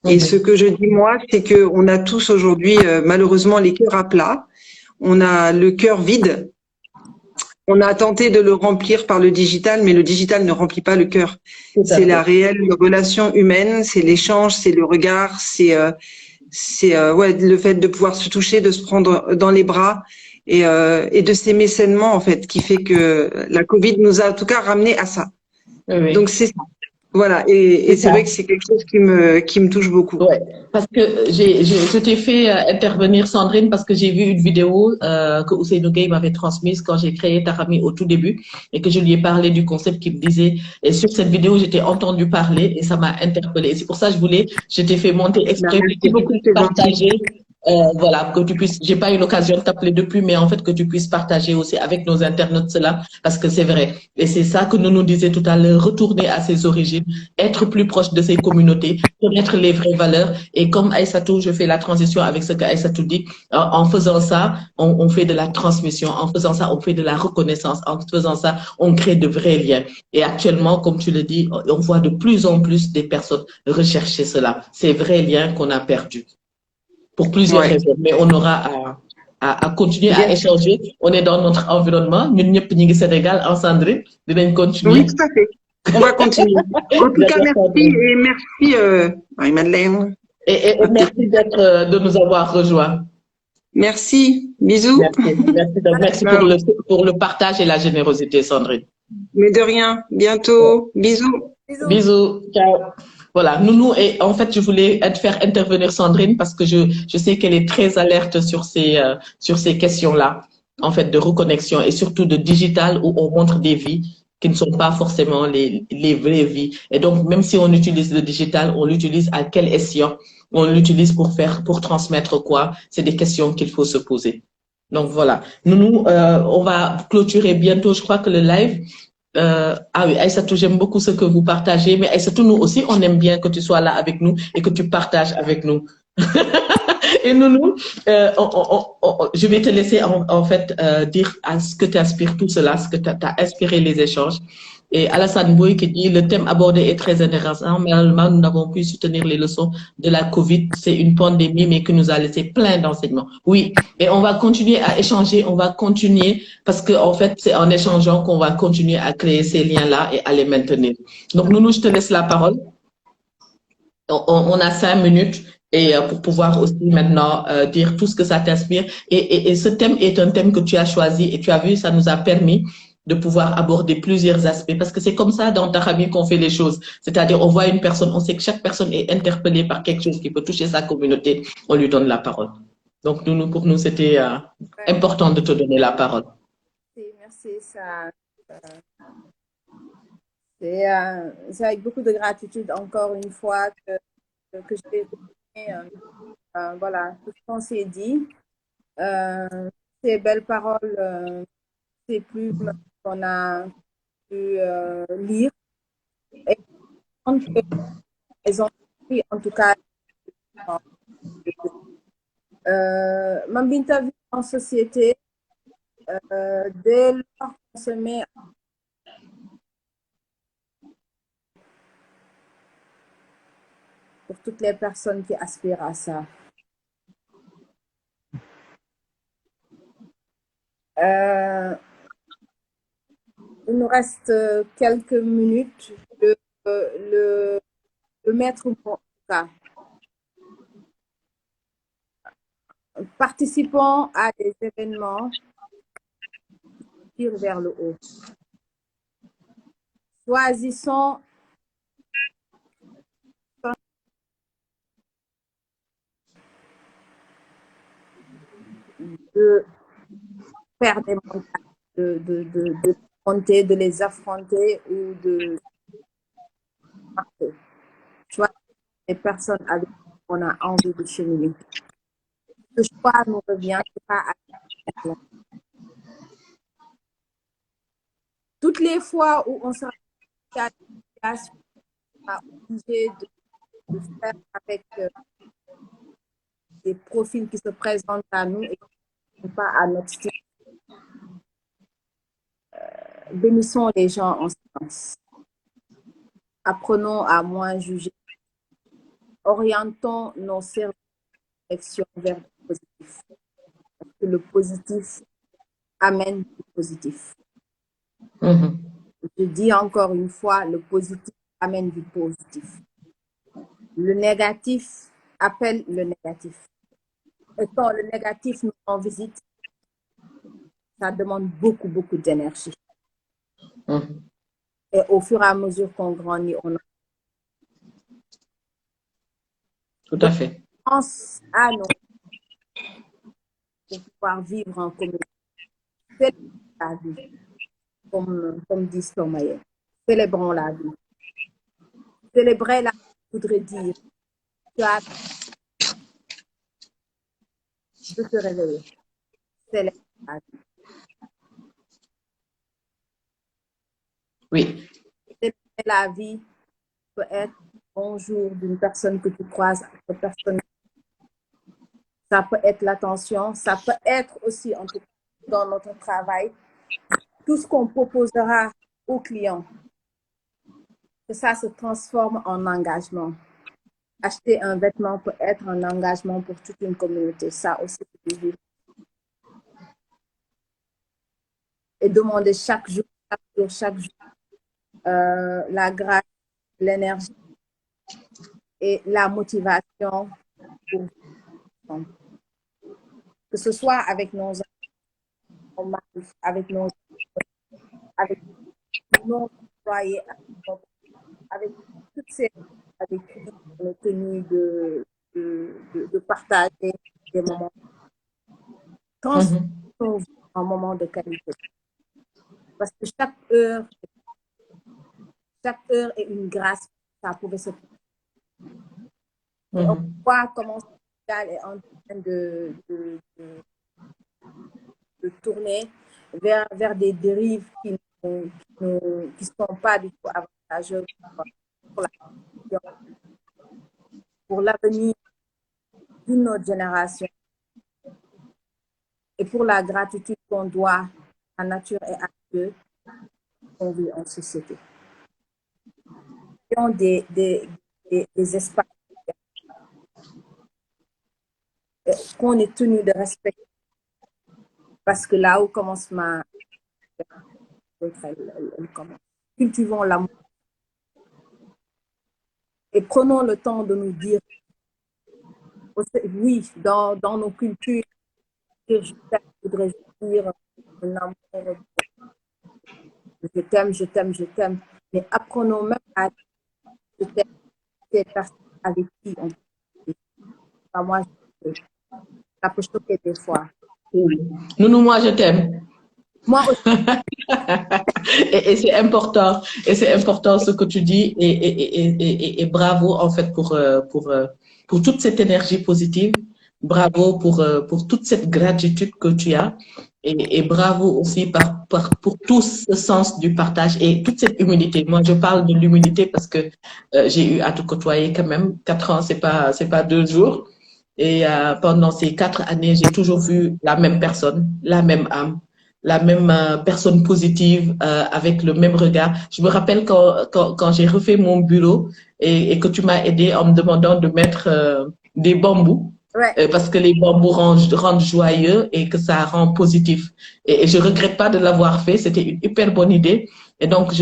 Et ce que je dis moi, c'est que on a tous aujourd'hui malheureusement les cœurs à plat. On a le cœur vide. On a tenté de le remplir par le digital, mais le digital ne remplit pas le cœur. C'est la réelle relation humaine, c'est l'échange, c'est le regard, c'est ouais, le fait de pouvoir se toucher, de se prendre dans les bras et de s'aimer sainement en fait, qui fait que la Covid nous a en tout cas ramené à ça. Oui. Donc c'est ça. Voilà, et c'est vrai que c'est quelque chose qui me touche beaucoup. Ouais, parce que je t'ai fait intervenir Sandrine parce que j'ai vu une vidéo que Ousseynou Gueye m'avait transmise quand j'ai créé Tarami au tout début et que je lui ai parlé du concept qu'il me disait. Et sur cette vidéo, j'étais entendu parler et ça m'a interpellée. C'est pour ça que je t'ai fait monter exprès Merci pour que tu beaucoup, puisses c'est gentil. partager. Voilà, que tu puisses, j'ai pas eu l'occasion de t'appeler depuis, mais en fait que tu puisses partager aussi avec nos internautes cela, parce que c'est vrai. Et c'est ça que nous disions tout à l'heure, retourner à ses origines, être plus proche de ses communautés, connaître les vraies valeurs. Et comme Aïssatou, je fais la transition avec ce qu'Aïssatou dit, en faisant ça, on fait de la transmission. En faisant ça, on fait de la reconnaissance. En faisant ça, on crée de vrais liens. Et actuellement, comme tu le dis, on voit de plus en plus des personnes rechercher cela, ces vrais liens qu'on a perdus. Pour plusieurs raisons, mais on aura à continuer à échanger. On est dans notre environnement. Nous ñëpp ñi ngi Sénégal en Sandrine. Dinañ continuer. Oui, tout à fait. On va continuer. En tout cas, merci et merci Marie-Madeleine. Et merci de nous avoir rejoints. Merci. Bisous. Merci pour le partage et la générosité, Sandrine. Mais de rien. Bientôt. Bisous. Bisous. Ciao. Voilà, Nounou, et en fait, je voulais faire intervenir Sandrine parce que je sais qu'elle est très alerte sur ces questions-là, en fait, de reconnexion et surtout de digital où on montre des vies qui ne sont pas forcément les vraies vies. Et donc, même si on utilise le digital, on l'utilise à quel escient? On l'utilise pour transmettre quoi? C'est des questions qu'il faut se poser. Donc, voilà. Nounou, on va clôturer bientôt. Je crois que le live, ah oui, Aïssatou, j'aime beaucoup ce que vous partagez, mais Aïssatou, nous aussi, on aime bien que tu sois là avec nous et que tu partages avec nous. Et Nounou, je vais te laisser en fait dire à ce que t'inspire tout cela, ce que t'as inspiré les échanges. Et Alassane Boy qui dit le thème abordé est très intéressant. Malheureusement, nous n'avons pu soutenir les leçons de la Covid. C'est une pandémie, mais qui nous a laissé plein d'enseignements. Oui, et on va continuer à échanger, on va continuer parce que en fait, c'est en échangeant qu'on va continuer à créer ces liens-là et à les maintenir. Donc, Nounou, je te laisse la parole. On a 5 minutes et pour pouvoir aussi maintenant dire tout ce que ça t'inspire. Et ce thème est un thème que tu as choisi et tu as vu, ça nous a permis de pouvoir aborder plusieurs aspects parce que c'est comme ça dans Tarami qu'on fait les choses. C'est-à-dire, on voit une personne, on sait que chaque personne est interpellée par quelque chose qui peut toucher sa communauté, on lui donne la parole. Donc, pour nous, c'était important de te donner la parole. Merci, c'est avec beaucoup de gratitude encore une fois que je vais voilà, tout ce qu'on s'est dit. Ces belles paroles, ces plumes qu'on a pu lire. Et elles ont pris en tout cas Mambinta vit en société dès lors qu'on se met pour toutes les personnes qui aspirent à ça. Il nous reste quelques minutes. Le maître mot, Participons à des événements qui tirent vers le haut. Choisissons de faire des montagnes, de monter, de les affronter ou de partir. Choisissons les personnes avec qui on a envie de cheminer. Ce choix nous revient, c'est pas à toutes les fois où on sera obligé de faire avec des profils qui se présentent à nous et qui ne sont pas à notre style. Bénissons les gens en silence. Apprenons à moins juger. Orientons nos réflexions vers le positif. Parce que le positif amène du positif. Je dis encore une fois, le positif amène du positif. Le négatif appelle le négatif. Et quand le négatif nous en visite, ça demande beaucoup, beaucoup d'énergie. Et au fur et à mesure qu'on grandit, on Tout à fait. pense à nous pour pouvoir vivre en communauté. C'est la vie, comme dit Stormayer. Célébrons la vie. Célébrer la vie voudrait dire tu as de te réveiller. Célébrer la vie. Oui. Célébrer la vie peut être bonjour d'une personne que tu croises, à personne. Ça peut être l'attention, ça peut être aussi, en tout cas, dans notre travail, tout ce qu'on proposera aux clients, que ça se transforme en engagement. Acheter un vêtement peut être un engagement pour toute une communauté. Ça aussi, c'est vivre. Et demander chaque jour, la grâce, l'énergie et la motivation pour vivre. Que ce soit avec nos enfants, avec nos employés, avec toutes ces avec qui on est tenu de partager des moments. Transformons en moments de qualité. Parce que chaque heure est une grâce. Ça pouvait se faire. Et on voit comment social est en train de tourner vers des dérives qui ne sont pas du tout avantageuses pour l'avenir d'une autre génération et pour la gratitude qu'on doit à la nature et à Dieu qu'on vit en société. Ayons des espaces qu'on est tenu de respecter. Parce que là où commence elle commence. Cultivons l'amour. Et prenons le temps de nous dire, oui, dans nos cultures, je voudrais dire un amour. Je t'aime, je t'aime, je t'aime. Mais apprenons même à je t'aime ces personnes avec qui on peut. Moi, ça peut choquer des fois. Nounou, moi, je t'aime. Moi aussi. Et c'est important. Et c'est important ce que tu dis. Et bravo, en fait, pour toute cette énergie positive. Bravo pour toute cette gratitude que tu as. Et bravo aussi pour tout ce sens du partage et toute cette humilité. Moi, je parle de l'humilité parce que j'ai eu à te côtoyer quand même. 4 ans, c'est pas 2 jours. Et pendant ces 4 années, j'ai toujours vu la même personne, la même âme, la même personne positive, avec le même regard. Je me rappelle quand j'ai refait mon bureau et que tu m'as aidé en me demandant de mettre des bambous. Ouais. Parce que les bambous rendent joyeux et que ça rend positif. Et je regrette pas de l'avoir fait. C'était une hyper bonne idée. Et donc,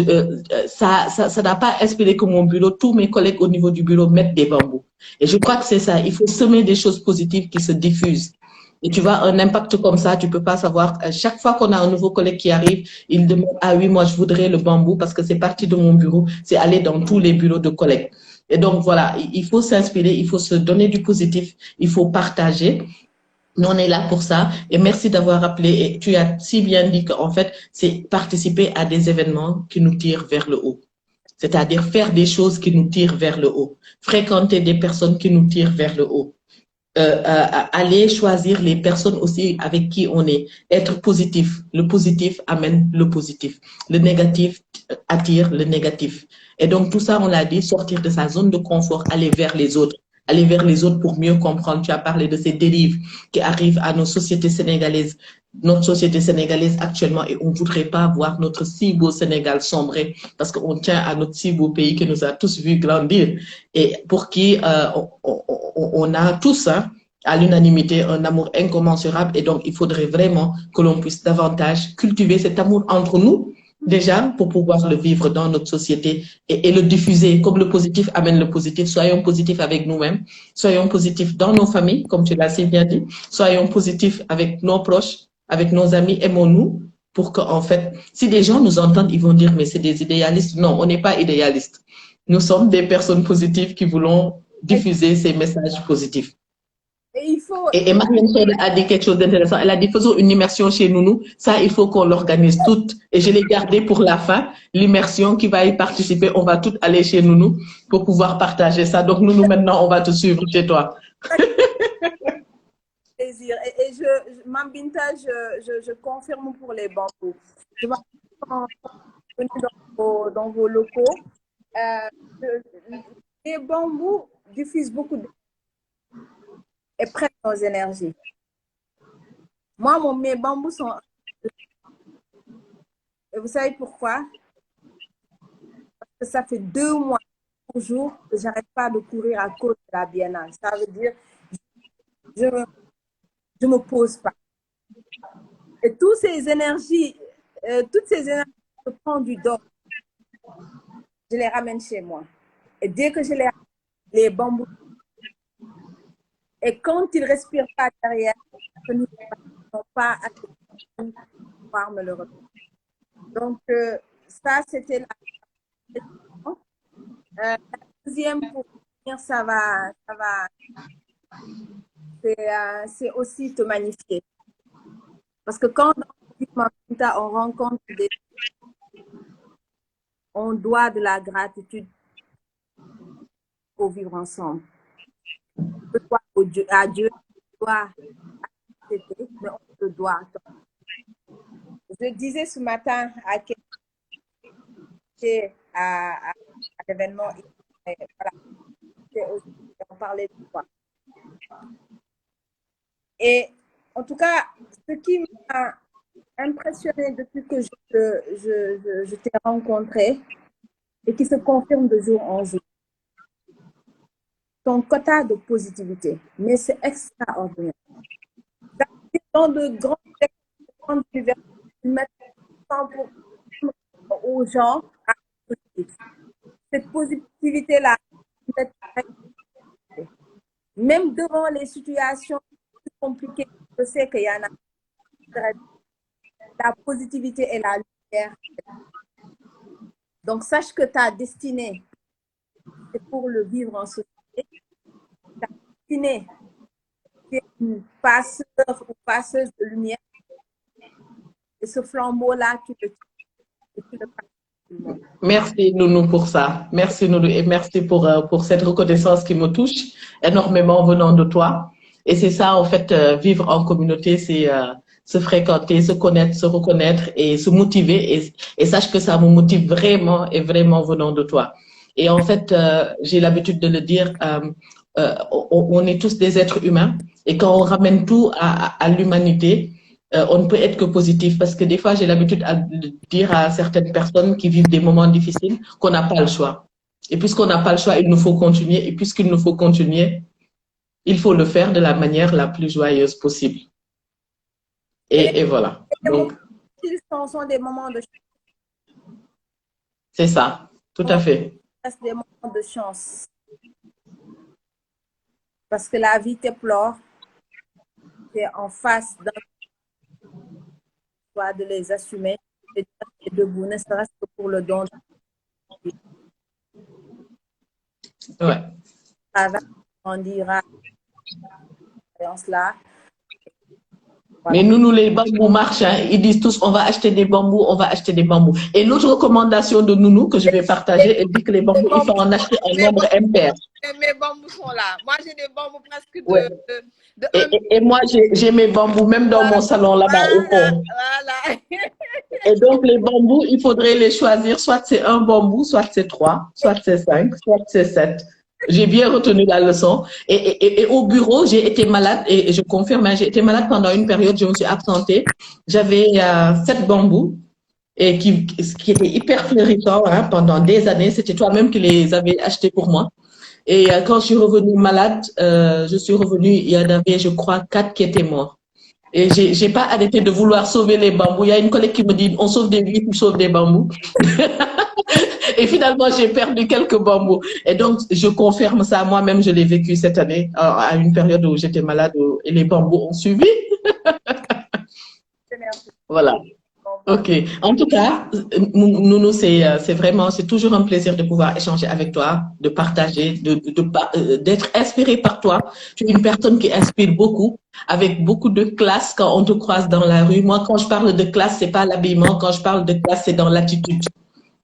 ça n'a pas inspiré que mon bureau, tous mes collègues au niveau du bureau mettent des bambous. Et je crois que c'est ça. Il faut semer des choses positives qui se diffusent. Et tu vois, un impact comme ça, tu peux pas savoir. Chaque fois qu'on a un nouveau collègue qui arrive, il demande, ah oui, moi, je voudrais le bambou parce que c'est parti de mon bureau. C'est aller dans tous les bureaux de collègues. Et donc, voilà, il faut s'inspirer, il faut se donner du positif, il faut partager. Nous, on est là pour ça. Et merci d'avoir appelé. Et tu as si bien dit qu'en fait, c'est participer à des événements qui nous tirent vers le haut. C'est-à-dire faire des choses qui nous tirent vers le haut. Fréquenter des personnes qui nous tirent vers le haut. Aller choisir les personnes aussi avec qui on est, être positif. Le positif amène le positif. Le négatif attire le négatif. Et donc, tout ça, on l'a dit, sortir de sa zone de confort, aller vers les autres. Aller vers les autres pour mieux comprendre. Tu as parlé de ces dérives qui arrivent à nos sociétés sénégalaises, notre société sénégalaise actuellement, et on ne voudrait pas voir notre si beau Sénégal sombrer parce qu'on tient à notre si beau pays qui nous a tous vu grandir et pour qui on a tous hein, à l'unanimité un amour incommensurable et donc il faudrait vraiment que l'on puisse davantage cultiver cet amour entre nous déjà pour pouvoir le vivre dans notre société et le diffuser comme le positif amène le positif. Soyons positifs avec nous-mêmes, soyons positifs dans nos familles, comme tu l'as si bien dit, soyons positifs avec nos proches, avec nos amis, aimons-nous pour que, en fait, si des gens nous entendent, ils vont dire, mais c'est des idéalistes. Non, on n'est pas idéalistes. Nous sommes des personnes positives qui voulons diffuser ces messages positifs. Et il faut... Et Marianne Soda a dit quelque chose d'intéressant. Elle a dit, faisons une immersion chez Nounou. Ça, il faut qu'on l'organise toute. Et je l'ai gardé pour la fin. L'immersion qui va y participer, on va toutes aller chez Nounou pour pouvoir partager ça. Donc, Nounou, maintenant, on va te suivre chez toi. Plaisir. Et Mame Binta, je confirme pour les bambous. Je vais venir dans vos locaux. Les bambous diffusent beaucoup et prennent nos énergies. Moi, mes bambous sont... Et vous savez pourquoi? Parce que ça fait 2 mois par jour que je n'arrête pas de courir à cause de la biennale. Ça veut dire je me pose pas. Et toutes ces énergies que je prends du dos, je les ramène chez moi. Et dès que je les bambous, et quand ils ne respirent pas derrière, ils ne sont pas assez pour pouvoir me le remettre. Donc, ça, c'était la question. La deuxième, pour finir, ça va c'est aussi te magnifier. Parce que quand on rencontre on doit de la gratitude au vivre ensemble. On le doit à Dieu, on doit à la société, mais on le doit. Je disais ce matin à l'événement, voilà, on parlait de quoi. Et en tout cas, ce qui m'a impressionné depuis que je t'ai rencontré et qui se confirme de jour en jour, ton quota de positivité, mais c'est extraordinaire. Dans de grandes universités, tu mets aux gens à positif. Cette positivité-là, même devant les situations plus compliquées, je sais qu'il y en a. La positivité et la lumière. Donc, sache que ta destinée, c'est pour le vivre en société. Ta destinée, c'est une passeur ou passeuse de lumière. Et ce flambeau-là, tu le passes. Merci Nounou pour ça. Merci Nounou et merci pour cette reconnaissance qui me touche énormément venant de toi. Et c'est ça, en fait, vivre en communauté, c'est se fréquenter, se connaître, se reconnaître et se motiver. Et sache que ça me motive vraiment et vraiment venant de toi. Et en fait, j'ai l'habitude de le dire, on est tous des êtres humains. Et quand on ramène tout à l'humanité, on ne peut être que positif parce que des fois, j'ai l'habitude de dire à certaines personnes qui vivent des moments difficiles qu'on n'a pas le choix. Et puisqu'on n'a pas le choix, il nous faut continuer. Et puisqu'il nous faut continuer, il faut le faire de la manière la plus joyeuse possible. Et voilà. Donc, sont des moments de chance. C'est ça, tout à fait. C'est des moments de chance. Parce que la vie t'éplore. tu es en face d'un choix, de les assumer, de dire debout, ne serait-ce que pour le don de Ouais. travail, on dira là. Mais Voilà. nous, les bambous marchent, hein. Ils disent tous, on va acheter des bambous, on va acheter des bambous. Et l'autre recommandation de Nounou que je vais partager, elle dit que les bambous, il faut en acheter un nombre impair. Mes bambous sont là. Moi, j'ai des bambous presque Ouais. de Et moi, j'ai mes bambous, même dans mon salon là-bas au fond. Voilà. Et donc, les bambous, il faudrait les choisir. Soit c'est un bambou, soit c'est 3, soit c'est 5, soit c'est 7. J'ai bien retenu la leçon. Et au bureau, j'ai été malade, et je confirme, hein, j'ai été malade pendant une période, je me suis absentée. J'avais 7 bambous et qui étaient hyper florissants, hein, pendant des années. C'était toi-même qui les avais achetés pour moi. Et quand je suis revenue malade, je suis revenue, il y en avait, je crois, 4 qui étaient morts. Et j'ai pas arrêté de vouloir sauver les bambous. Il y a une collègue qui me dit, on sauve des vies, tu sauves des bambous. Et finalement, j'ai perdu quelques bambous. Et donc, je confirme ça. Moi-même, je l'ai vécu cette année, à une période où j'étais malade, et les bambous ont suivi. Voilà. Ok. En tout cas, Nounou, c'est vraiment, c'est toujours un plaisir de pouvoir échanger avec toi, de partager, d'être inspiré par toi. Tu es une personne qui inspire beaucoup, avec beaucoup de classe quand on te croise dans la rue. Moi, quand je parle de classe, c'est pas l'habillement. Quand je parle de classe, c'est dans l'attitude.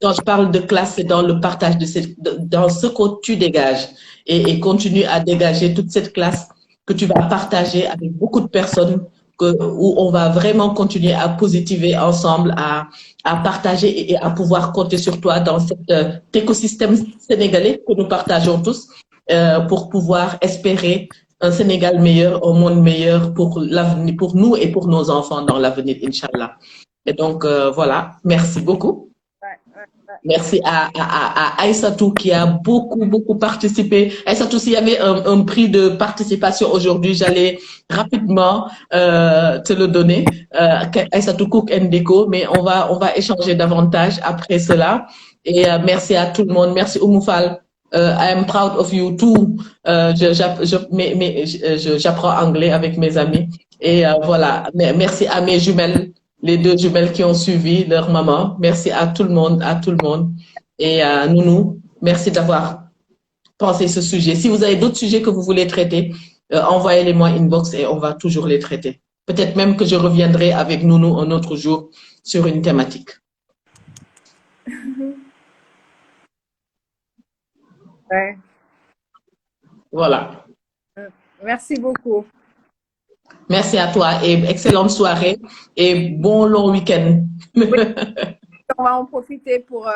Quand je parle de classe, c'est dans le partage dans ce que tu dégages, et continue à dégager toute cette classe que tu vas partager avec beaucoup de personnes, où on va vraiment continuer à positiver ensemble, à partager et à pouvoir compter sur toi dans cet écosystème sénégalais que nous partageons tous, pour pouvoir espérer un Sénégal meilleur, un monde meilleur pour l'avenir, pour nous et pour nos enfants dans l'avenir, Inch'Allah. Et donc, voilà, merci beaucoup. Merci à Aïssatou qui a beaucoup participé. Aïssatou, s'il y avait un prix de participation aujourd'hui, j'allais rapidement te le donner. Aïssatou Cook and Deco, mais on va échanger davantage après cela. Et merci à tout le monde. Merci Oumoufal. I am proud of you too. J'apprends anglais avec mes amis. Et voilà. Merci à mes jumelles, les 2 jumelles qui ont suivi leur maman. Merci à tout le monde, à tout le monde. Et à Nounou, merci d'avoir pensé ce sujet. Si vous avez d'autres sujets que vous voulez traiter, envoyez-les-moi inbox et on va toujours les traiter. Peut-être même que je reviendrai avec Nounou un autre jour sur une thématique. Ouais. Voilà. Merci beaucoup. Merci à toi et excellente soirée et bon long week-end. On va en profiter pour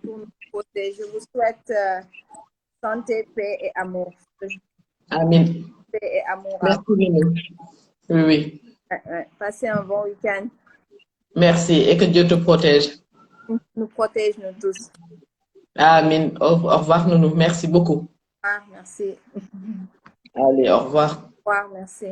nous poser. Je vous souhaite santé, paix et amour. Amen. Paix et amour. Merci, Nounou. Oui. Passez un bon week-end. Merci et que Dieu te protège. Nous protège, nous tous. Amen. Au revoir, Nounou. Merci beaucoup. Merci. Allez, au revoir. Au revoir, merci.